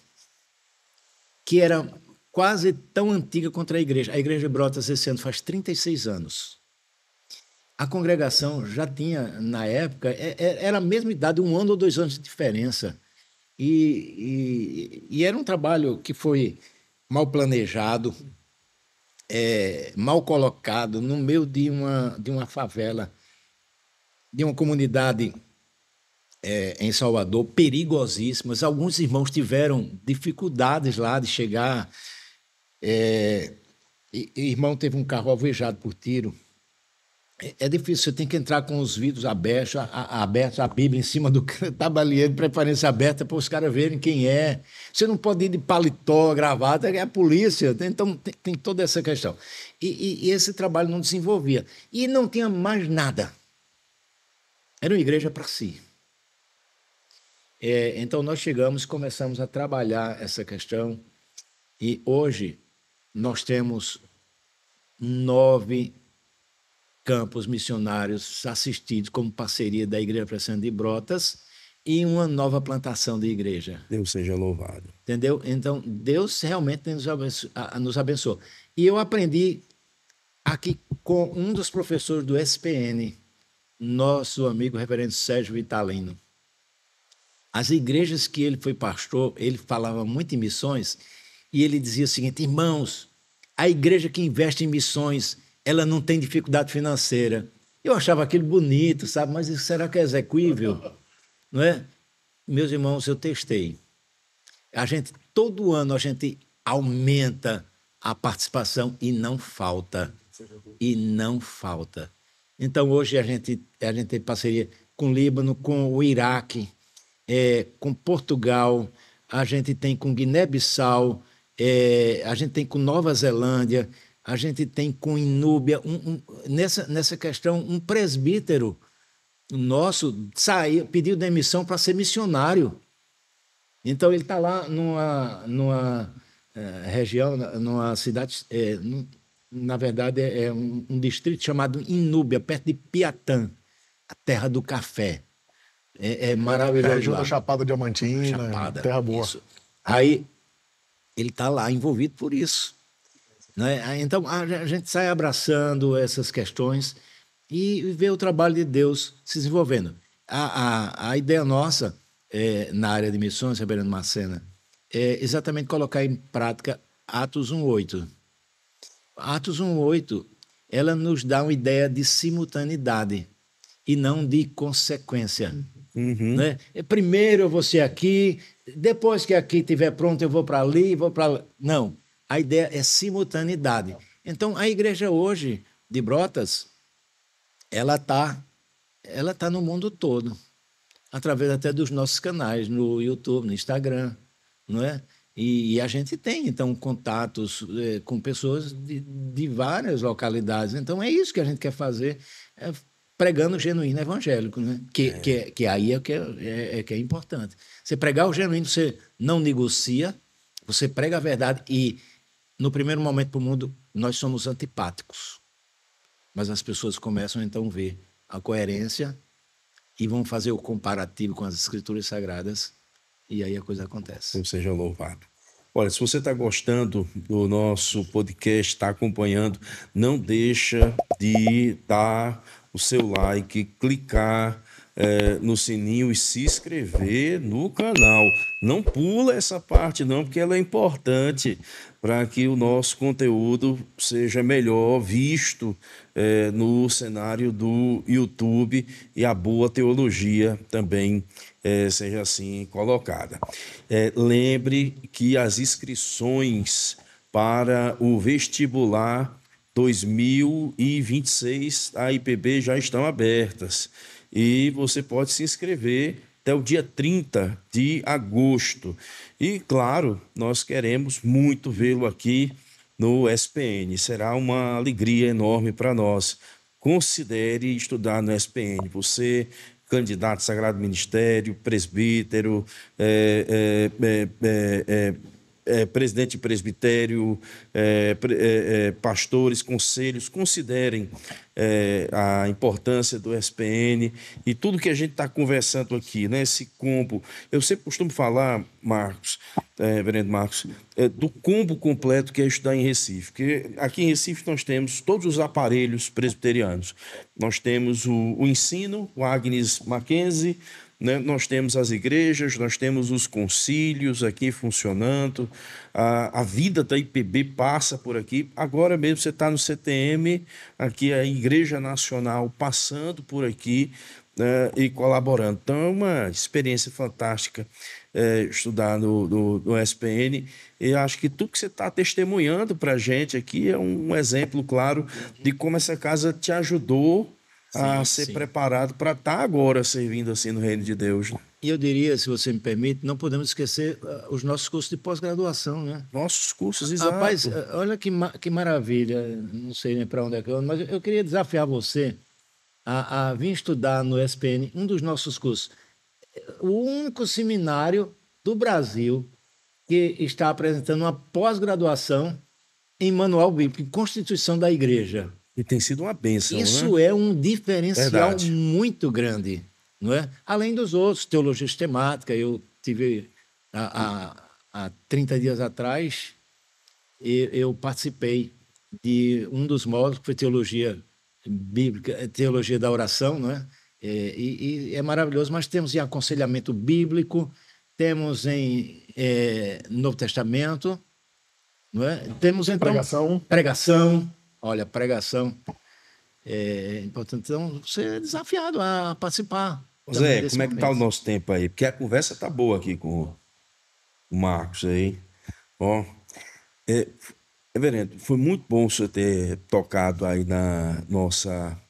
que era quase tão antiga quanto a igreja. A Igreja de Brotas esse ano faz 36 anos. A congregação já tinha, na época, era a mesma idade, 1 ano ou 2 anos de diferença. E era um trabalho que foi mal planejado, mal colocado, no meio de uma favela, de uma comunidade em Salvador, perigosíssimas. Alguns irmãos tiveram dificuldades lá de chegar. Irmão teve um carro alvejado por tiro. É difícil, você tem que entrar com os vidros abertos, a Bíblia em cima do tabuleiro, de preferência aberta, para os caras verem quem é. Você não pode ir de paletó, gravata, é a polícia. Então, tem toda essa questão. E esse trabalho não desenvolvia. E não tinha mais nada. Era uma igreja para si. Então, nós chegamos, começamos a trabalhar essa questão, e hoje nós temos 9 campos missionários assistidos como parceria da Igreja Presbiteriana de Brotas e uma nova plantação de igreja. Deus seja louvado. Entendeu? Então, Deus realmente nos abençoou. E eu aprendi aqui com um dos professores do SPN, nosso amigo reverendo Sérgio Vitalino. As igrejas que ele foi pastor, ele falava muito em missões, e ele dizia o seguinte: irmãos, a igreja que investe em missões, ela não tem dificuldade financeira. Eu achava aquilo bonito, sabe? Mas isso, será que é execuível? Não é? Meus irmãos, eu testei. Todo ano a gente aumenta a participação e não falta. E não falta. Então, hoje a gente tem parceria com o Líbano, com o Iraque, com Portugal, a gente tem com Guiné-Bissau, a gente tem com Nova Zelândia, a gente tem com Inúbia. Nessa questão, um presbítero nosso pediu demissão para ser missionário. Então, ele está lá numa região, numa cidade, na verdade, é um distrito chamado Inúbia, perto de Piatã, a terra do café. É maravilhoso. Região da Chapada Diamantina, terra boa. Isso. Aí, ele está lá envolvido por isso. Né? Então, a gente sai abraçando essas questões e vê o trabalho de Deus se desenvolvendo. A ideia nossa, na área de missões, reverendo Macena, é exatamente colocar em prática Atos 1:8. Atos 1:8, ela nos dá uma ideia de simultaneidade e não de consequência. Uhum. Né? Primeiro eu vou ser aqui, depois que aqui estiver pronto eu vou para ali, vou para lá. Não. A ideia é simultaneidade. Então, a igreja hoje, de Brotas, ela tá no mundo todo, através até dos nossos canais, no YouTube, no Instagram, não é? E a gente tem, então, contatos com pessoas de várias localidades. Então, é isso que a gente quer fazer, pregando o genuíno evangélico, né? Que aí é que é importante. Você pregar o genuíno, você não negocia, você prega a verdade e, no primeiro momento para o mundo, nós somos antipáticos. Mas as pessoas começam, então, a ver a coerência e vão fazer o comparativo com as Escrituras Sagradas e aí a coisa acontece. Deus seja louvado. Olha, se você está gostando do nosso podcast, está acompanhando, não deixa de dar o seu like, clicar no sininho e se inscrever no canal. Não pula essa parte não, porque ela é importante para que o nosso conteúdo seja melhor visto no cenário do YouTube e a boa teologia também seja assim colocada. Lembre que as inscrições para o vestibular 2026 da IPB já estão abertas e você pode se inscrever até o dia 30 de agosto. E, claro, nós queremos muito vê-lo aqui no SPN. Será uma alegria enorme para nós. Considere estudar no SPN. Você, candidato a Sagrado Ministério, presbítero, presidente de presbitério, pastores, conselhos, considerem a importância do SPN e tudo que a gente está conversando aqui, né? Esse combo. Eu sempre costumo falar, Marcos, reverendo Marcos, do combo completo que é estudar em Recife. Porque aqui em Recife nós temos todos os aparelhos presbiterianos. Nós temos o ensino, o Agnes Mackenzie, né? Nós temos as igrejas, nós temos os concílios aqui funcionando, a vida da IPB passa por aqui. Agora mesmo você está no CTM, aqui a Igreja Nacional passando por aqui, né, e colaborando. Então é uma experiência fantástica estudar no SPN. E acho que tudo que você está testemunhando para a gente aqui é um exemplo claro de como essa casa te ajudou a ser preparado para estar agora servindo assim no Reino de Deus. E eu diria, se você me permite, não podemos esquecer os nossos cursos de pós-graduação, né? Nossos cursos, exato. Rapaz, olha que maravilha, não sei nem para onde é que eu ando, mas eu queria desafiar você a vir estudar no SPN um dos nossos cursos. O único seminário do Brasil que está apresentando uma pós-graduação em manual bíblico, em Constituição da Igreja. E tem sido uma bênção, Isso, né? é um diferencial Verdade. muito grande, não é? Além dos outros, teologia sistemática. Eu tive, há 30 dias atrás, eu participei de um dos módulos, que foi teologia bíblica, teologia da oração, não é? E é maravilhoso, mas temos em aconselhamento bíblico, temos em Novo Testamento, não é? Temos, então, pregação. Olha, pregação é importante. Então, você é desafiado a participar. Zé, como é que está o nosso tempo aí? Porque a conversa está boa aqui com o Marcos aí. Ó, reverendo, foi muito bom você ter tocado aí na nossa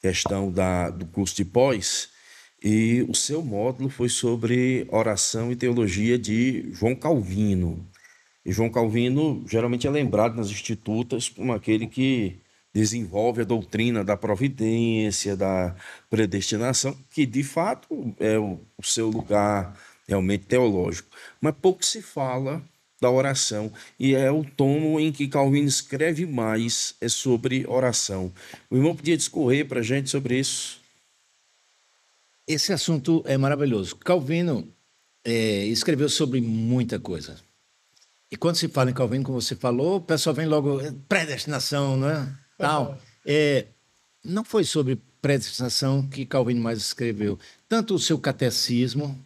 questão do curso de pós, e o seu módulo foi sobre oração e teologia de João Calvino. E João Calvino geralmente é lembrado nas institutas como aquele que desenvolve a doutrina da providência, da predestinação, que de fato é o seu lugar realmente teológico. Mas pouco se fala da oração, e é o tomo em que Calvino escreve mais sobre oração. O irmão podia discorrer para a gente sobre isso? Esse assunto é maravilhoso. Calvino escreveu sobre muita coisa. E quando se fala em Calvino, como você falou, o pessoal vem logo, predestinação, não é? Tal. Não foi sobre predestinação que Calvino mais escreveu. Tanto o seu catecismo,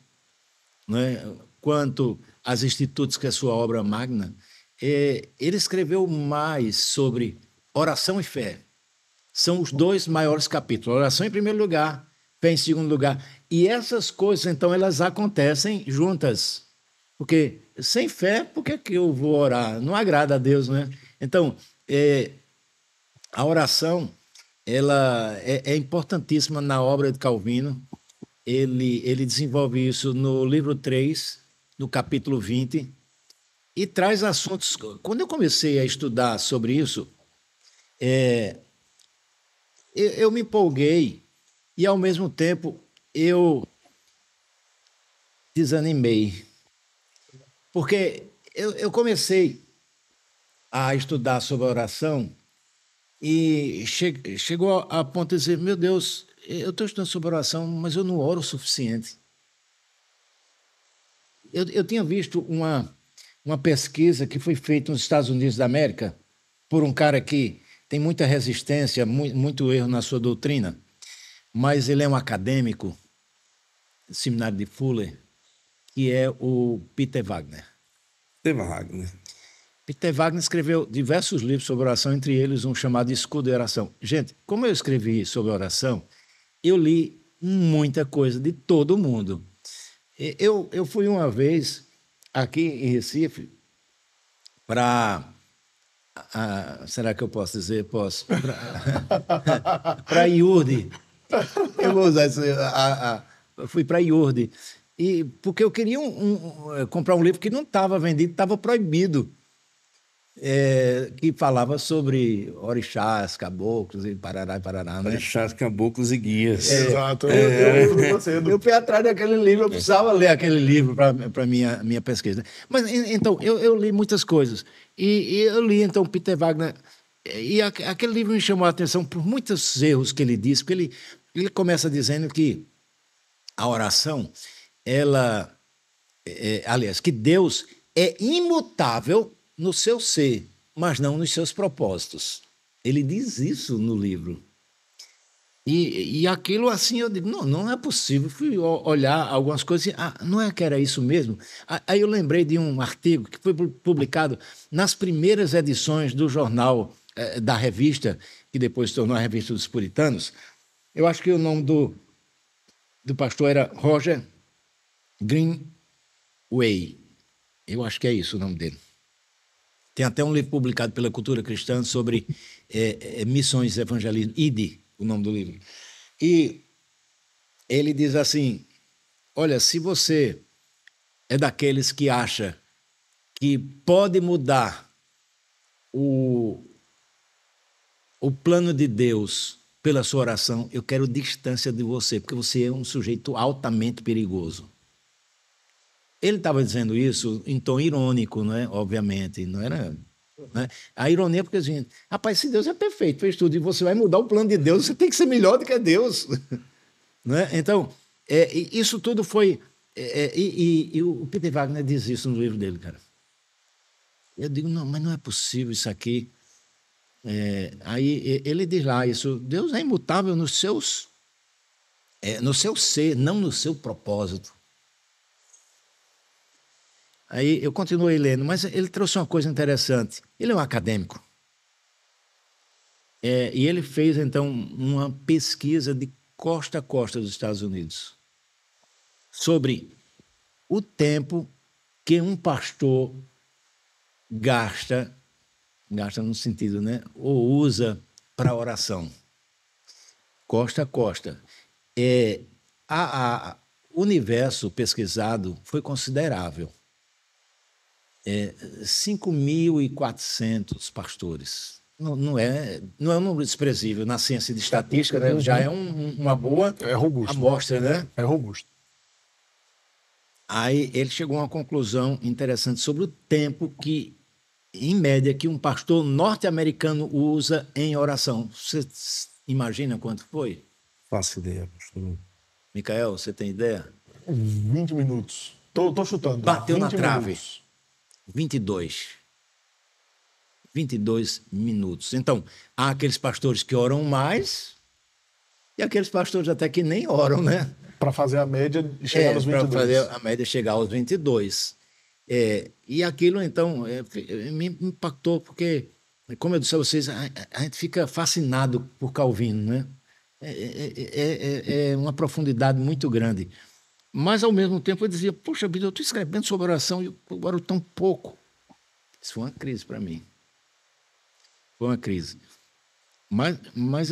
não é? Quanto as Institutos, que é a sua obra magna, ele escreveu mais sobre oração e fé. São os dois maiores capítulos. Oração em primeiro lugar, fé em segundo lugar. E essas coisas, então, elas acontecem juntas. Porque sem fé, por que eu vou orar? Não agrada a Deus, né? Então, a oração, ela é importantíssima na obra de Calvino. Ele desenvolve isso no livro 3, no capítulo 20, e traz assuntos... Quando eu comecei a estudar sobre isso, eu me empolguei e, ao mesmo tempo, eu desanimei. Porque eu comecei a estudar sobre a oração e chegou a ponto de dizer, meu Deus, eu estou estudando sobre oração, mas eu não oro o suficiente. Eu tinha visto uma pesquisa que foi feita nos Estados Unidos da América por um cara que tem muita resistência, muito erro na sua doutrina, mas ele é um acadêmico do seminário de Fuller, que é o Peter Wagner. Peter Wagner escreveu diversos livros sobre oração, entre eles um chamado Escudo de Oração. Gente, como eu escrevi sobre oração, eu li muita coisa de todo mundo. Eu fui uma vez aqui em Recife para... será que eu posso dizer? Posso. Para IURD. Eu vou usar isso. Eu fui para IURD. Porque eu queria comprar um livro que não estava vendido, estava proibido. Que falava sobre orixás, caboclos e parará, né? Orixás, caboclos e guias. Exato. Eu lembro de você. Eu fui atrás daquele livro, eu precisava ler aquele livro para minha pesquisa. Mas, então, eu li muitas coisas. E eu li, então, Peter Wagner. E aquele livro me chamou a atenção por muitos erros que ele disse, porque ele começa dizendo que a oração, aliás, que Deus é imutável no seu ser, mas não nos seus propósitos. Ele diz isso no livro. E aquilo assim, eu digo, não é possível. Fui olhar algumas coisas e, não é que era isso mesmo? Aí eu lembrei de um artigo que foi publicado nas primeiras edições do jornal, da revista, que depois se tornou a Revista dos Puritanos. Eu acho que o nome do pastor era Roger Greenway. Eu acho que é isso o nome dele. Tem até um livro publicado pela Cultura Cristã sobre missões e evangelismo, ID, o nome do livro. E ele diz assim, olha, se você é daqueles que acha que pode mudar o plano de Deus pela sua oração, eu quero distância de você, porque você é um sujeito altamente perigoso. Ele estava dizendo isso em tom irônico, não é? Obviamente, não era... Né? A ironia é porque assim, rapaz, se Deus é perfeito, fez tudo, e você vai mudar o plano de Deus, você tem que ser melhor do que Deus. Né? Então, isso tudo foi... E o Peter Wagner diz isso no livro dele, cara. Eu digo, não, mas não é possível isso aqui. Aí ele diz lá isso, Deus é imutável no seu ser, não no seu propósito. Aí eu continuei lendo, mas ele trouxe uma coisa interessante. Ele é um acadêmico. E ele fez, então, uma pesquisa de costa a costa dos Estados Unidos sobre o tempo que um pastor gasta no sentido, né? Ou usa para oração. Costa a costa. O universo pesquisado foi considerável. 5.400 pastores. Não é um número desprezível na ciência de estatística, né? Já é uma boa amostra, né? É robusto. Aí ele chegou a uma conclusão interessante sobre o tempo que, em média, que um pastor norte-americano usa em oração. Você imagina quanto foi? Faço ideia, pastor. Micael, você tem ideia? 20 minutos. Tô chutando. Bateu na trave. 22 minutos. Então, há aqueles pastores que oram mais e aqueles pastores até que nem oram, né? Para fazer a média e chegar aos 22. Para fazer a média chegar aos 22. E aquilo, então, me impactou, porque, como eu disse a vocês, a gente fica fascinado por Calvino, né? É uma profundidade muito grande. Mas, ao mesmo tempo, eu dizia, poxa vida, eu estou escrevendo sobre oração e eu oro tão pouco. Isso foi uma crise para mim. Foi uma crise. Mas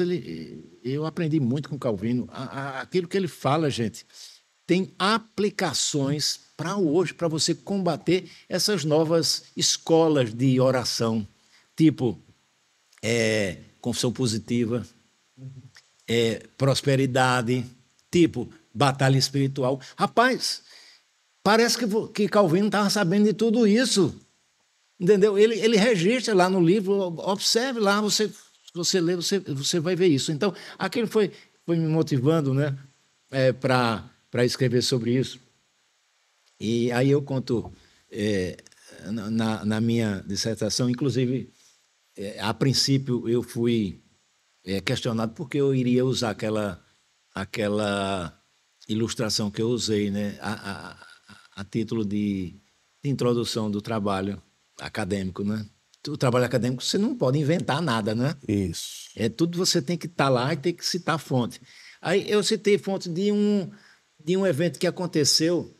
eu aprendi muito com Calvino. Aquilo que ele fala, gente, tem aplicações para hoje, para você combater essas novas escolas de oração, tipo confissão positiva, prosperidade, tipo batalha espiritual. Rapaz, parece que Calvino estava sabendo de tudo isso. Entendeu? Ele registra lá no livro, observe lá, você lê, você vai ver isso. Então, aquilo foi me motivando, né, para escrever sobre isso. E aí eu conto, na minha dissertação, inclusive, a princípio eu fui questionado por que eu iria usar aquela ilustração que eu usei, né, a título de introdução do trabalho acadêmico, né? O trabalho acadêmico você não pode inventar nada, né? Isso. Tudo você tem que estar lá e tem que citar fonte. Aí eu citei fonte de um evento que aconteceu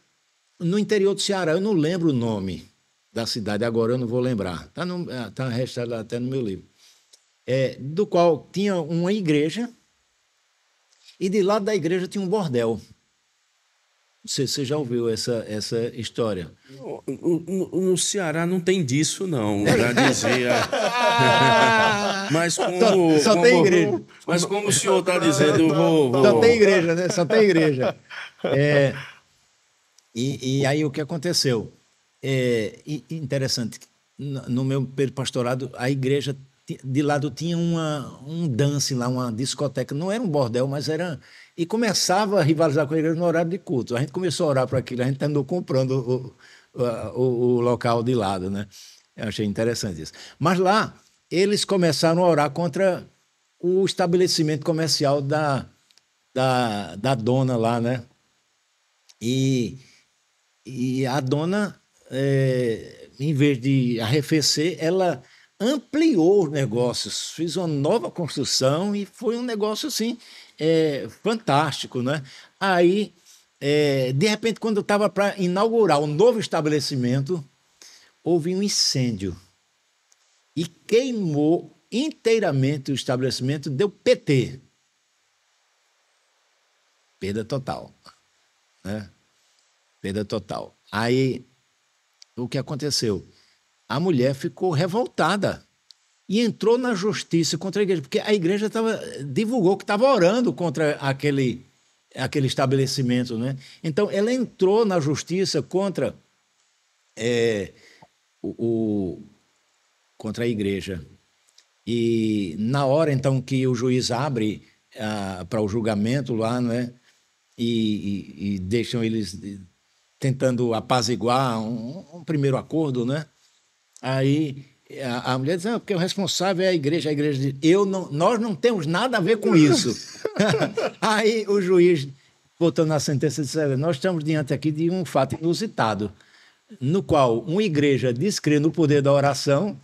no interior do Ceará. Eu não lembro o nome da cidade, agora eu não vou lembrar. Está registrado até no meu livro. Do qual tinha uma igreja e de lado da igreja tinha um bordel. Você já ouviu essa história? No Ceará não tem disso, não. Já dizia. Mas como... Só tem igreja. Mas como o senhor está dizendo, eu vou... Só tem igreja, né? Só tem igreja. E aí o que aconteceu? Interessante, no meu pastorado, a igreja de lado tinha um dance lá, uma discoteca. Não era um bordel, mas era... E começava a rivalizar com a igreja no horário de culto. A gente começou a orar para aquilo, a gente andou comprando o local de lado, né? Eu achei interessante isso. Mas lá, eles começaram a orar contra o estabelecimento comercial da dona lá, né? E a dona, em vez de arrefecer, ela ampliou os negócios, fez uma nova construção e foi um negócio assim fantástico, né? Aí, de repente, quando eu estava para inaugurar um novo estabelecimento, houve um incêndio e queimou inteiramente o estabelecimento, deu PT. Perda total, né? Perda total. Aí, o que aconteceu? A mulher ficou revoltada e entrou na justiça contra a igreja, porque a igreja divulgou que estava orando contra aquele estabelecimento, né? Então, ela entrou na justiça contra contra a igreja. E na hora, então, que o juiz abre para o julgamento lá, né? E deixam eles tentando apaziguar um primeiro acordo, né? Aí a mulher diz, porque o responsável é a igreja. A igreja diz, nós não temos nada a ver com isso. Aí o juiz, voltando na sentença, disse, nós estamos diante aqui de um fato inusitado, no qual uma igreja diz crer no poder da oração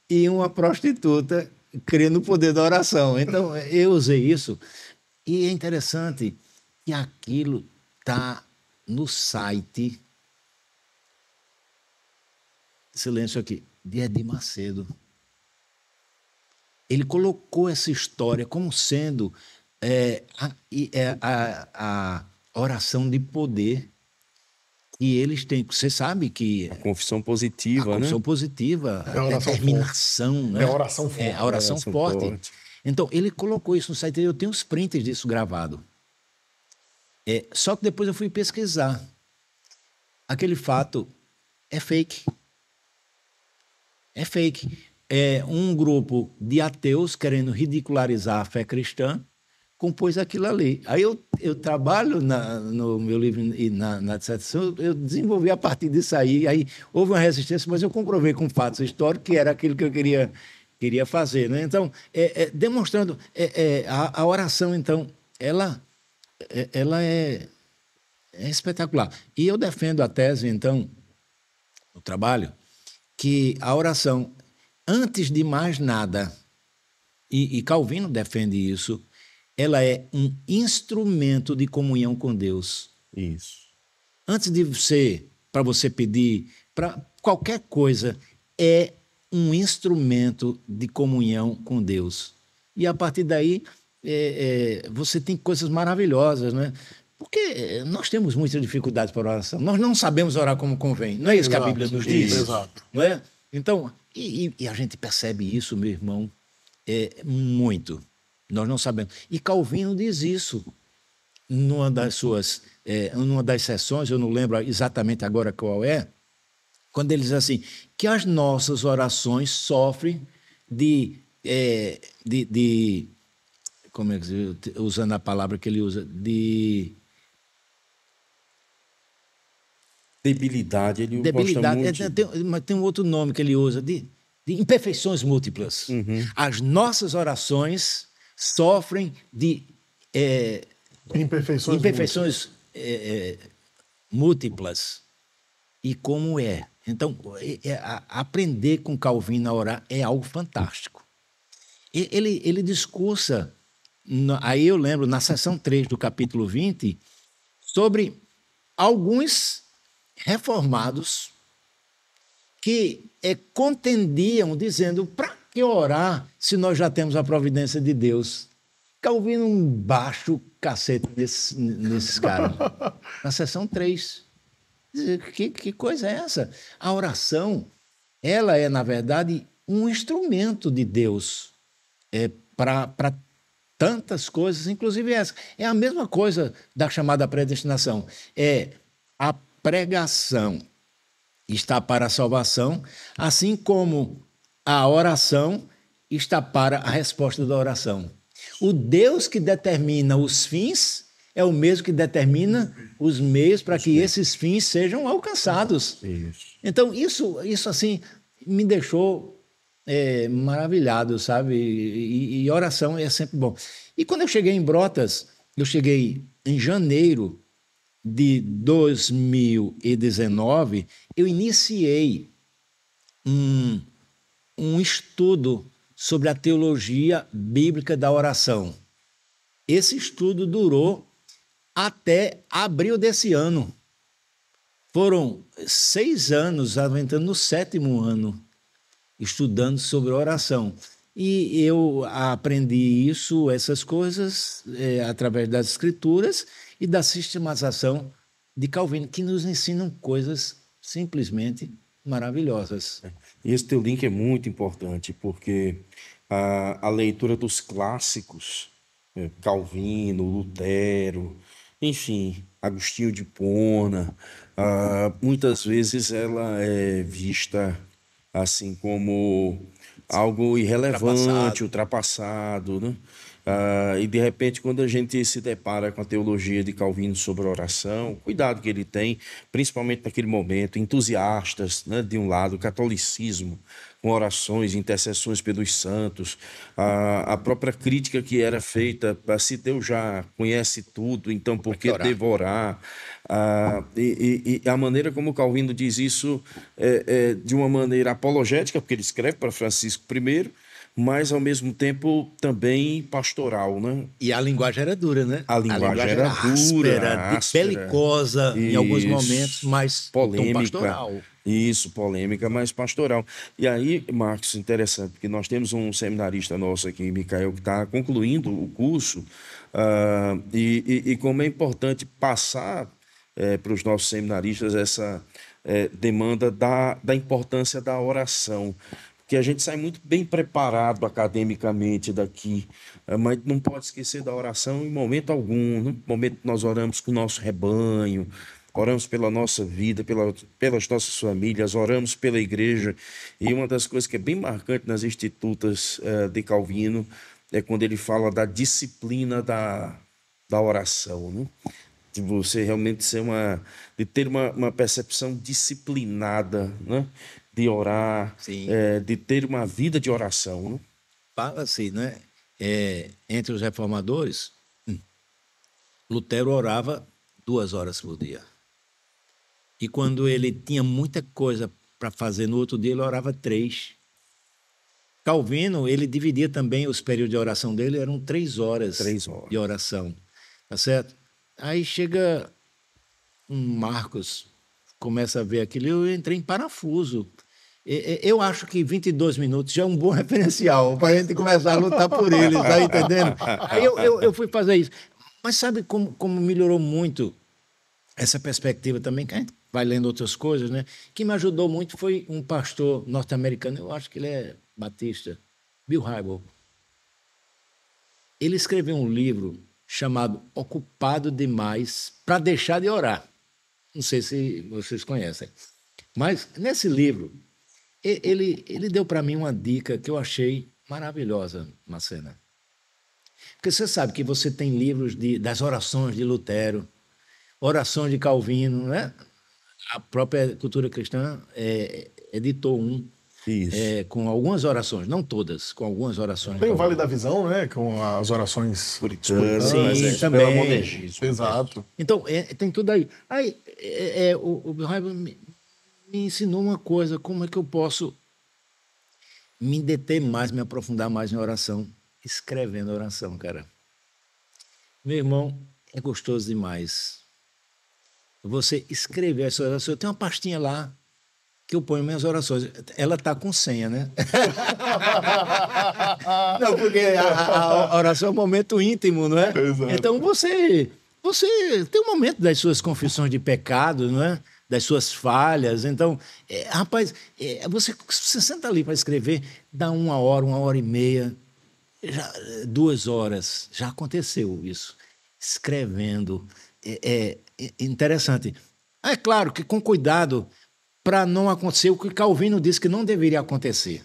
e uma prostituta crê no poder da oração. Então, eu usei isso. E é interessante que aquilo está no site, silêncio aqui, de Edir Macedo. Ele colocou essa história como sendo a oração de poder que eles têm. Você sabe que... A confissão positiva, a confissão positiva, a determinação. Né? É a oração forte. A oração forte. Então, ele colocou isso no site. Eu tenho os prints disso gravado. Só que depois eu fui pesquisar. Aquele fato é fake. É fake. É um grupo de ateus querendo ridicularizar a fé cristã, compôs aquilo ali. Aí eu trabalho no meu livro e na dissertação, eu desenvolvi a partir disso aí. Aí houve uma resistência, mas eu comprovei com fatos históricos que era aquilo que eu queria fazer. Né? Então, demonstrando a oração, então, ela é espetacular. E eu defendo a tese, então, no trabalho, que a oração, antes de mais nada, e Calvino defende isso, ela é um instrumento de comunhão com Deus. Isso. Antes de ser, para você pedir, para qualquer coisa, é um instrumento de comunhão com Deus. E a partir daí, você tem coisas maravilhosas, né? Porque nós temos muitas dificuldades para oração. Nós não sabemos orar como convém. Não é isso que a Bíblia nos diz? Exato. Não é? Então, e a gente percebe isso, meu irmão, muito. Nós não sabemos. E Calvino diz isso numa das sessões, eu não lembro exatamente agora qual é, quando ele diz assim, que as nossas orações sofrem como é que usando a palavra que ele usa, de debilidade, ele debilidade, gosta muito. mas tem um outro nome que ele usa, de imperfeições múltiplas. Uhum. As nossas orações sofrem de imperfeições múltiplas. E como é? Então, aprender com Calvino a orar é algo fantástico. Ele discursa, aí eu lembro, na seção 3 do capítulo 20, sobre alguns reformados que contendiam, dizendo, para que orar se nós já temos a providência de Deus? Calvino um baixo cacete nesses caras. Na seção 3. Que coisa é essa? A oração, ela é, na verdade, um instrumento de Deus para tantas coisas, inclusive essa. É a mesma coisa da chamada predestinação. A pregação está para a salvação, assim como a oração está para a resposta da oração. O Deus que determina os fins é o mesmo que determina os meios para que esses fins sejam alcançados. Isso. Então, isso assim, me deixou maravilhado, sabe? E oração é sempre bom. E quando eu cheguei em Brotas, eu cheguei em janeiro de 2019, eu iniciei um estudo sobre a teologia bíblica da oração. Esse estudo durou até abril desse ano. Foram 6 anos, entrando no 7º ano, estudando sobre oração. E eu aprendi essas coisas, através das escrituras e da sistematização de Calvino, que nos ensinam coisas simplesmente maravilhosas. E esse teu link é muito importante, porque a leitura dos clássicos, Calvino, Lutero, enfim, Agostinho de Hipona, muitas vezes ela é vista assim como algo irrelevante, ultrapassado, né? E de repente, quando a gente se depara com a teologia de Calvino sobre a oração, cuidado que ele tem, principalmente naquele momento, entusiastas, né, de um lado, catolicismo, com orações, intercessões pelos santos, a própria crítica que era feita, se Deus já conhece tudo, então por que devorar? E a maneira como Calvino diz isso é de uma maneira apologética, porque ele escreve para Francisco I, mas ao mesmo tempo também pastoral, né? E a linguagem era dura, né? A linguagem era dura, áspera, belicosa em alguns momentos, mas polêmica, pastoral. Isso, polêmica, mas pastoral. E aí, Marcos, interessante, porque nós temos um seminarista nosso aqui, Micael, que está concluindo o curso, e como é importante passar para os nossos seminaristas essa demanda da importância da oração. Porque a gente sai muito bem preparado academicamente daqui, mas não pode esquecer da oração em momento algum. No momento que nós oramos com o nosso rebanho, oramos pela nossa vida, pelas nossas famílias, oramos pela igreja. E uma das coisas que é bem marcante nas Institutas de Calvino é quando ele fala da disciplina da oração, né? De você realmente de ter uma percepção disciplinada, né? De orar, de ter uma vida de oração. Né? Fala assim, né? Entre os reformadores, Lutero orava 2 horas por dia. E quando ele tinha muita coisa para fazer no outro dia, ele orava 3. Calvino, ele dividia também os períodos de oração dele, eram 3 horas de oração. Tá certo? Aí chega um Marcos, começa a ver aquilo, eu entrei em parafuso. Eu acho que 22 minutos já é um bom referencial para a gente começar a lutar por eles, tá entendendo? Aí eu fui fazer isso. Mas sabe como melhorou muito essa perspectiva também, que a gente vai lendo outras coisas, né? Que me ajudou muito foi um pastor norte-americano, eu acho que ele é batista, Bill Hybels. Ele escreveu um livro chamado Ocupado Demais para Deixar de Orar. Não sei se vocês conhecem. Mas nesse livro, ele deu para mim uma dica que eu achei maravilhosa, Macena. Porque você sabe que você tem livros das orações de Lutero, orações de Calvino, né? A própria Cultura Cristã editou um com algumas orações, não todas, com algumas orações. Tem o Vale da Visão, né? Com as orações puritanas. Sim, também. Exato. Então, tem tudo aí. Aí, o Bill Hybels me ensinou uma coisa, como é que eu posso me deter mais, me aprofundar mais em oração, escrevendo oração, cara. Meu irmão, é gostoso demais. Você escrever as suas orações. Eu tenho uma pastinha lá que eu ponho minhas orações. Ela está com senha, né? Não, porque a oração é um momento íntimo, não é? Exato. Então, você tem um momento das suas confissões de pecado, não é? Das suas falhas. Então, rapaz, você senta ali para escrever, dá 1 hora, 1h30, 2 horas. Já aconteceu isso. Escrevendo. É interessante. É claro que com cuidado para não acontecer o que Calvino disse que não deveria acontecer.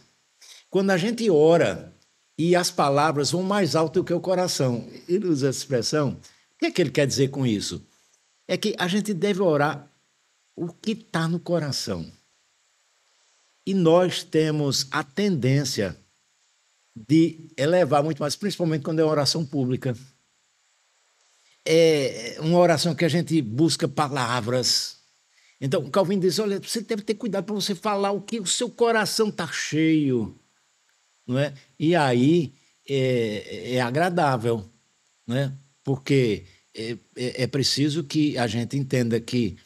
Quando a gente ora e as palavras vão mais alto do que o coração, ele usa essa expressão. O que é que ele quer dizer com isso? É que a gente deve orar o que está no coração. E nós temos a tendência de elevar muito mais, principalmente quando é uma oração pública. É uma oração que a gente busca palavras. Então, Calvino diz, olha, você deve ter cuidado para você falar o que o seu coração está cheio. Não é? E aí é agradável, não é? Porque é preciso que a gente entenda que,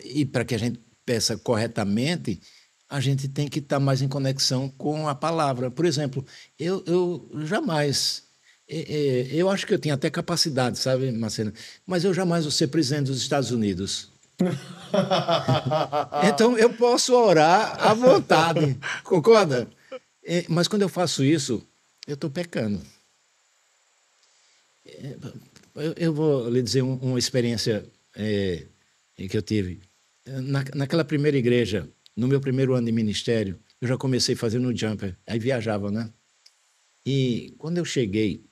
e para que a gente peça corretamente, a gente tem que estar mais em conexão com a palavra. Por exemplo, eu jamais... eu acho que eu tinha até capacidade, sabe, Marcelo? Mas eu jamais vou ser presidente dos Estados Unidos. Então, eu posso orar à vontade, concorda? Mas quando eu faço isso, eu estou pecando. Eu vou lhe dizer uma experiência que eu tive. Naquela primeira igreja, no meu primeiro ano de ministério, eu já comecei fazendo o jumper, aí viajava, né? E quando eu cheguei,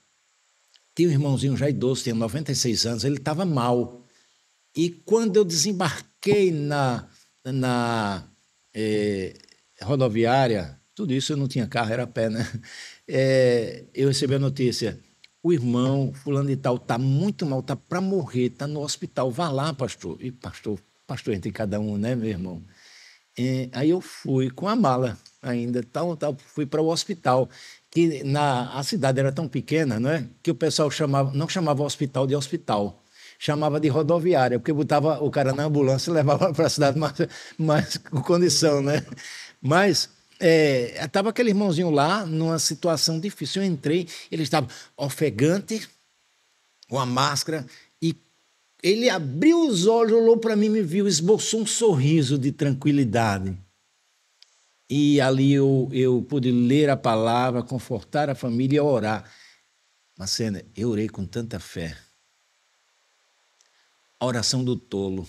tinha um irmãozinho já idoso, tinha 96 anos, ele estava mal. E quando eu desembarquei na rodoviária, tudo isso eu não tinha carro, era a pé, né? Eu recebi a notícia, o irmão fulano de tal está muito mal, está para morrer, está no hospital, vá lá, pastor. E pastor entre cada um, né, meu irmão? Aí eu fui com a mala ainda, fui para o hospital, que a cidade era tão pequena, né, que o pessoal não chamava hospital de hospital, chamava de rodoviária, porque botava o cara na ambulância e levava para a cidade mais com condição, né? Mas estava aquele irmãozinho lá numa situação difícil. Eu entrei, ele estava ofegante, com a máscara, e ele abriu os olhos, olhou para mim, me viu, esboçou um sorriso de tranquilidade. E ali eu pude ler a palavra, confortar a família e orar. Marcena, eu orei com tanta fé. A oração do tolo.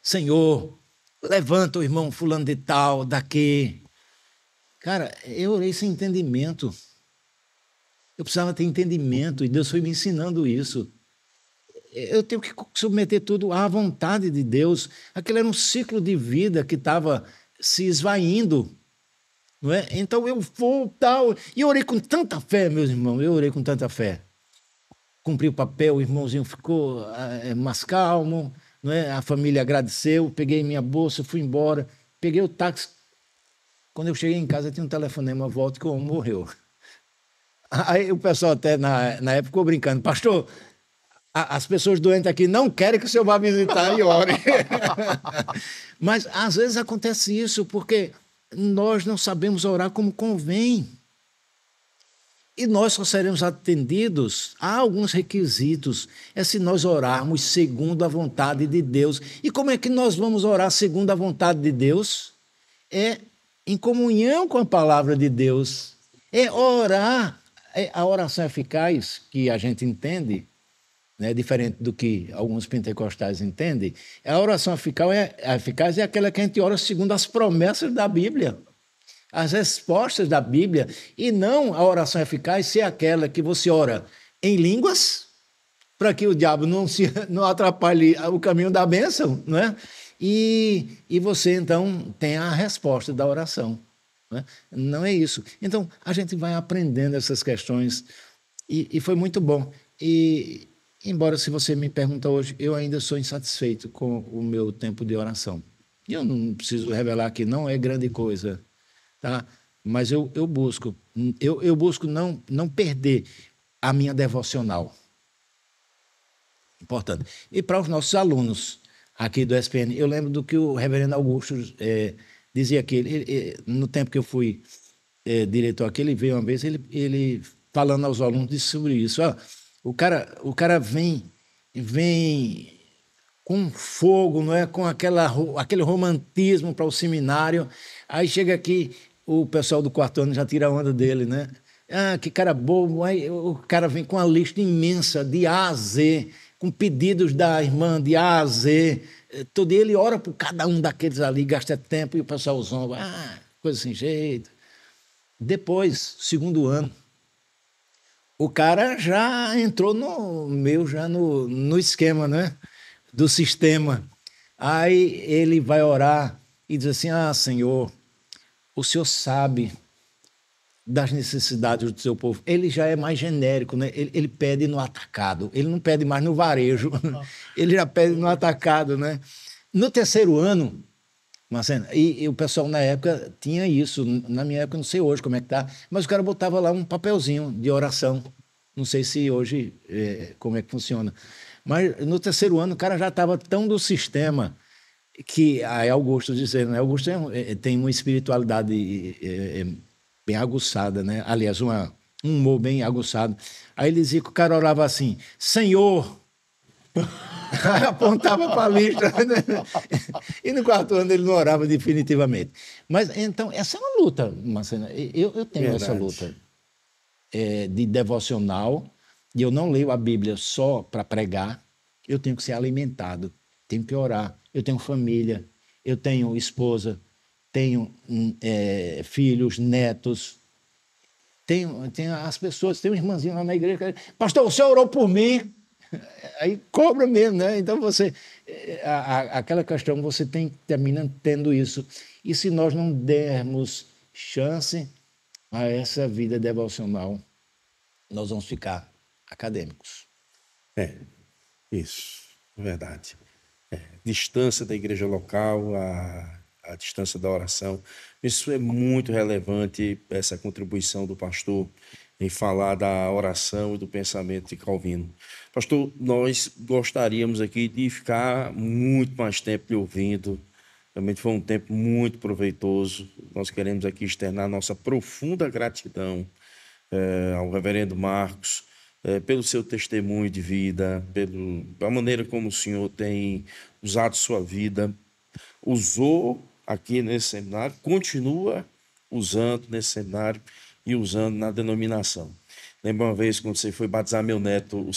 Senhor, levanta o irmão fulano de tal, daqui. Cara, eu orei sem entendimento. Eu precisava ter entendimento e Deus foi me ensinando isso. Eu tenho que submeter tudo à vontade de Deus. Aquilo era um ciclo de vida que estava se esvaindo. Não é? Então eu vou tal. E eu orei com tanta fé, meus irmãos, eu orei com tanta fé. Cumpri o papel, o irmãozinho ficou mais calmo, não é? A família agradeceu, peguei minha bolsa, fui embora, peguei o táxi. Quando eu cheguei em casa, tinha um telefonema, volta que o homem morreu. Aí o pessoal até na época ficou brincando, pastor, as pessoas doentes aqui não querem que o senhor vá visitar e ore. Mas às vezes acontece isso porque nós não sabemos orar como convém. E nós só seremos atendidos a alguns requisitos. É se nós orarmos segundo a vontade de Deus. E como é que nós vamos orar segundo a vontade de Deus? É em comunhão com a palavra de Deus. É orar. A oração eficaz, que a gente entende, né, diferente do que alguns pentecostais entendem, a oração eficaz é aquela que a gente ora segundo as promessas da Bíblia. As respostas da Bíblia, e não a oração eficaz ser aquela que você ora em línguas, para que o diabo não atrapalhe o caminho da bênção, não é? E você, então, tem a resposta da oração. Não é? Não é isso. Então, a gente vai aprendendo essas questões, e foi muito bom. E, embora, se você me pergunta hoje, eu ainda sou insatisfeito com o meu tempo de oração. E eu não preciso revelar que não é grande coisa, tá? Mas eu busco não perder a minha devocional. Importante. E para os nossos alunos aqui do SPN, eu lembro do que o reverendo Augusto dizia que no tempo que eu fui diretor aqui, ele veio uma vez, ele falando aos alunos disse sobre isso. O cara vem com fogo, não é? Com aquele romantismo para o seminário. Aí chega aqui, o pessoal do quarto ano já tira a onda dele, né? Que cara bobo. Aí o cara vem com uma lista imensa de A a Z, com pedidos da irmã de A a Z. Todo ele ora por cada um daqueles ali, gasta tempo, e o pessoal zomba. Coisa sem jeito. Depois, segundo ano, o cara já entrou no esquema, né? Do sistema. Aí ele vai orar e diz assim: ah, Senhor, o Senhor sabe das necessidades do seu povo. Ele já é mais genérico, né? Ele pede no atacado, ele não pede mais no varejo, ele já pede no atacado, né? No terceiro ano, Marcena, e o pessoal na época tinha isso, na minha época, não sei hoje como é que tá, mas o cara botava lá um papelzinho de oração. Não sei se hoje como é que funciona. Mas no terceiro ano o cara já estava tão do sistema que aí Augusto dizendo, né? Augusto tem uma espiritualidade bem aguçada, né? Aliás, um humor bem aguçado. Aí ele dizia que o cara orava assim: Senhor. Aí apontava para a lista, né? E no quarto ano ele não orava definitivamente. Mas então, essa é uma luta, Marcena. Eu tenho essa luta de devocional, e eu não leio a Bíblia só para pregar, eu tenho que ser alimentado, tenho que orar. Eu tenho família, eu tenho esposa, tenho filhos, netos, tenho as pessoas, tem um irmãzinho lá na igreja que diz: pastor, o senhor orou por mim? Aí cobra mesmo, né? Então você, aquela questão, você termina tendo isso. E se nós não dermos chance a essa vida devocional, nós vamos ficar acadêmicos. Isso, verdade. Distância da igreja local, a distância da oração. Isso é muito relevante, essa contribuição do pastor em falar da oração e do pensamento de Calvino. Pastor, nós gostaríamos aqui de ficar muito mais tempo lhe ouvindo. Realmente foi um tempo muito proveitoso. Nós queremos aqui externar nossa profunda gratidão ao reverendo Marcos, pelo seu testemunho de vida, pela maneira como o senhor tem usado sua vida, usou aqui nesse seminário, continua usando nesse seminário e usando na denominação. Lembra uma vez quando você foi batizar meu neto,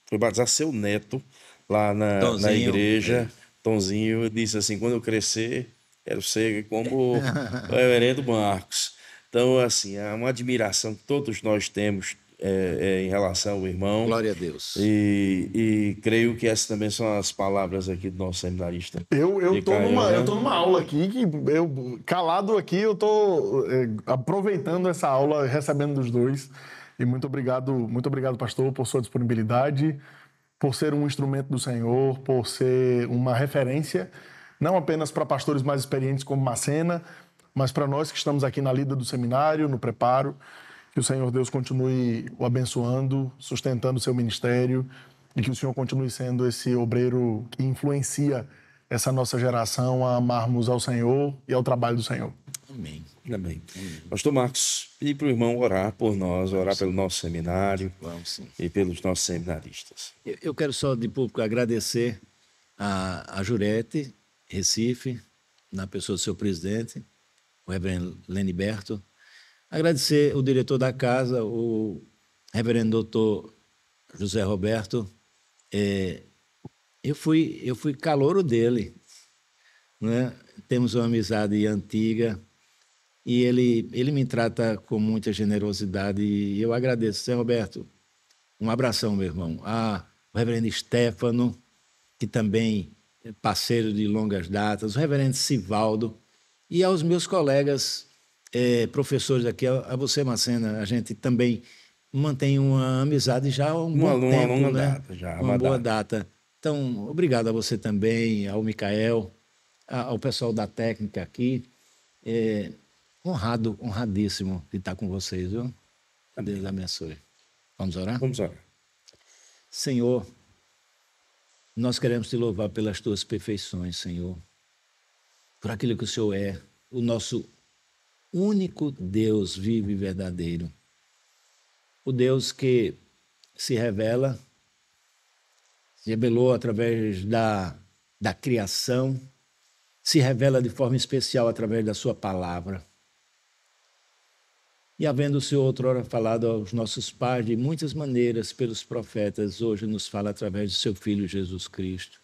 foi batizar seu neto lá na igreja, Tonzinho, disse assim: quando eu crescer, quero ser como o reverendo Marcos. Então, assim, é uma admiração que todos nós temos em relação ao irmão. Glória a Deus. E creio que essas também são as palavras aqui do nosso seminarista. Eu tô numa aula aqui, calado aqui, eu tô aproveitando essa aula, recebendo dos dois. E muito obrigado, pastor, por sua disponibilidade, por ser um instrumento do Senhor, por ser uma referência, não apenas para pastores mais experientes como Macena, mas para nós que estamos aqui na lida do seminário, no preparo. Que o Senhor Deus continue o abençoando, sustentando o seu ministério, e que o Senhor continue sendo esse obreiro que influencia essa nossa geração a amarmos ao Senhor e ao trabalho do Senhor. Amém. Amém. Pastor Marcos, pedir para o irmão orar por nós, orar pelo nosso seminário e pelos nossos seminaristas. Eu quero só de público agradecer a Jurete, Recife, na pessoa do seu presidente, o reverendo Leniberto. Agradecer o diretor da casa, o reverendo doutor José Roberto. Eu fui calouro dele, né? Temos uma amizade antiga e ele me trata com muita generosidade e eu agradeço. Zé Roberto, um abração, meu irmão. O reverendo Stefano, que também é parceiro de longas datas, o reverendo Sivaldo e aos meus colegas professores aqui, a você, Macena, a gente também mantém uma amizade já há um bom tempo, longa né? data, já, uma boa data. Então, obrigado a você também, ao Micael, ao pessoal da técnica aqui. Honradíssimo de estar com vocês, viu? Deus abençoe. Vamos orar? Vamos orar. Senhor, nós queremos te louvar pelas tuas perfeições, Senhor, por aquilo que o Senhor é, o nosso único Deus vivo e verdadeiro. O Deus que se revelou através da criação, se revela de forma especial através da sua palavra. E havendo o Senhor outrora falado aos nossos pais de muitas maneiras pelos profetas, hoje nos fala através do seu Filho Jesus Cristo,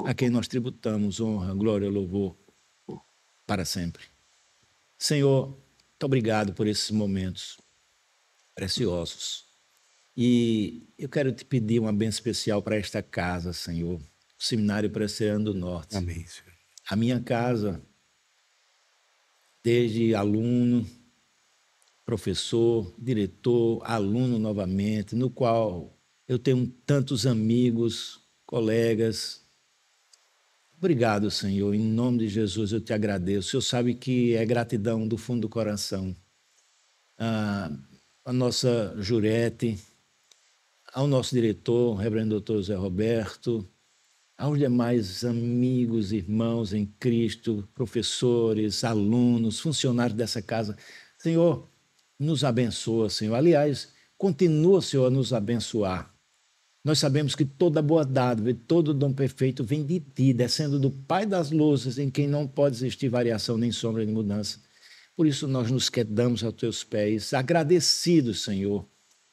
a quem nós tributamos honra, glória e louvor para sempre. Senhor, muito obrigado por esses momentos preciosos. E eu quero te pedir uma bênção especial para esta casa, Senhor. Seminário Presbiteriano do Norte. Amém, Senhor. A minha casa, desde aluno, professor, diretor, aluno novamente, no qual eu tenho tantos amigos, colegas. Obrigado, Senhor. Em nome de Jesus, eu te agradeço. O Senhor sabe que é gratidão do fundo do coração. A nossa Jurete, ao nosso diretor, o reverendo doutor Zé Roberto, aos demais amigos, irmãos em Cristo, professores, alunos, funcionários dessa casa. Senhor, nos abençoa, Senhor. Aliás, continua, Senhor, a nos abençoar. Nós sabemos que toda boa dádiva e todo dom perfeito vem de Ti, descendo do Pai das luzes, em quem não pode existir variação nem sombra de mudança. Por isso nós nos quedamos aos Teus pés, agradecidos, Senhor,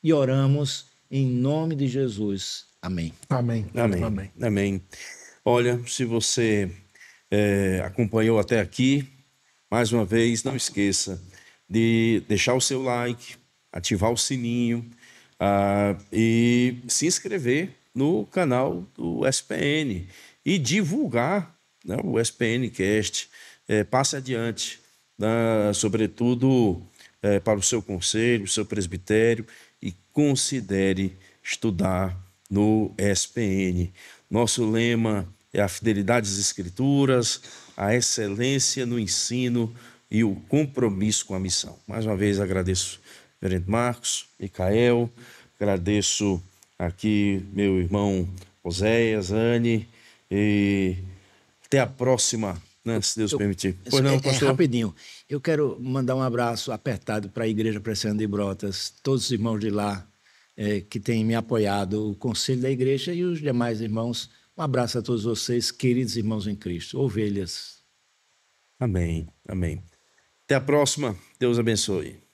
e oramos em nome de Jesus. Amém. Amém. Amém. Amém. Amém. Olha, se você acompanhou até aqui, mais uma vez, não esqueça de deixar o seu like, ativar o sininho e se inscrever no canal do SPN e divulgar, né, o SPN Cast. Passe adiante, né, sobretudo para o seu conselho, o seu presbitério, e considere estudar no SPN. Nosso lema é a fidelidade às Escrituras, a excelência no ensino e o compromisso com a missão. Mais uma vez agradeço reverendo Marcos, Micael, agradeço aqui meu irmão Oséias, Anne, e até a próxima, né, se Deus permitir. Pois não, pastor? Rapidinho, eu quero mandar um abraço apertado para a Igreja Presbiteriana de Brotas, todos os irmãos de lá que têm me apoiado, o conselho da igreja e os demais irmãos. Um abraço a todos vocês, queridos irmãos em Cristo, ovelhas. Amém, amém. Até a próxima, Deus abençoe.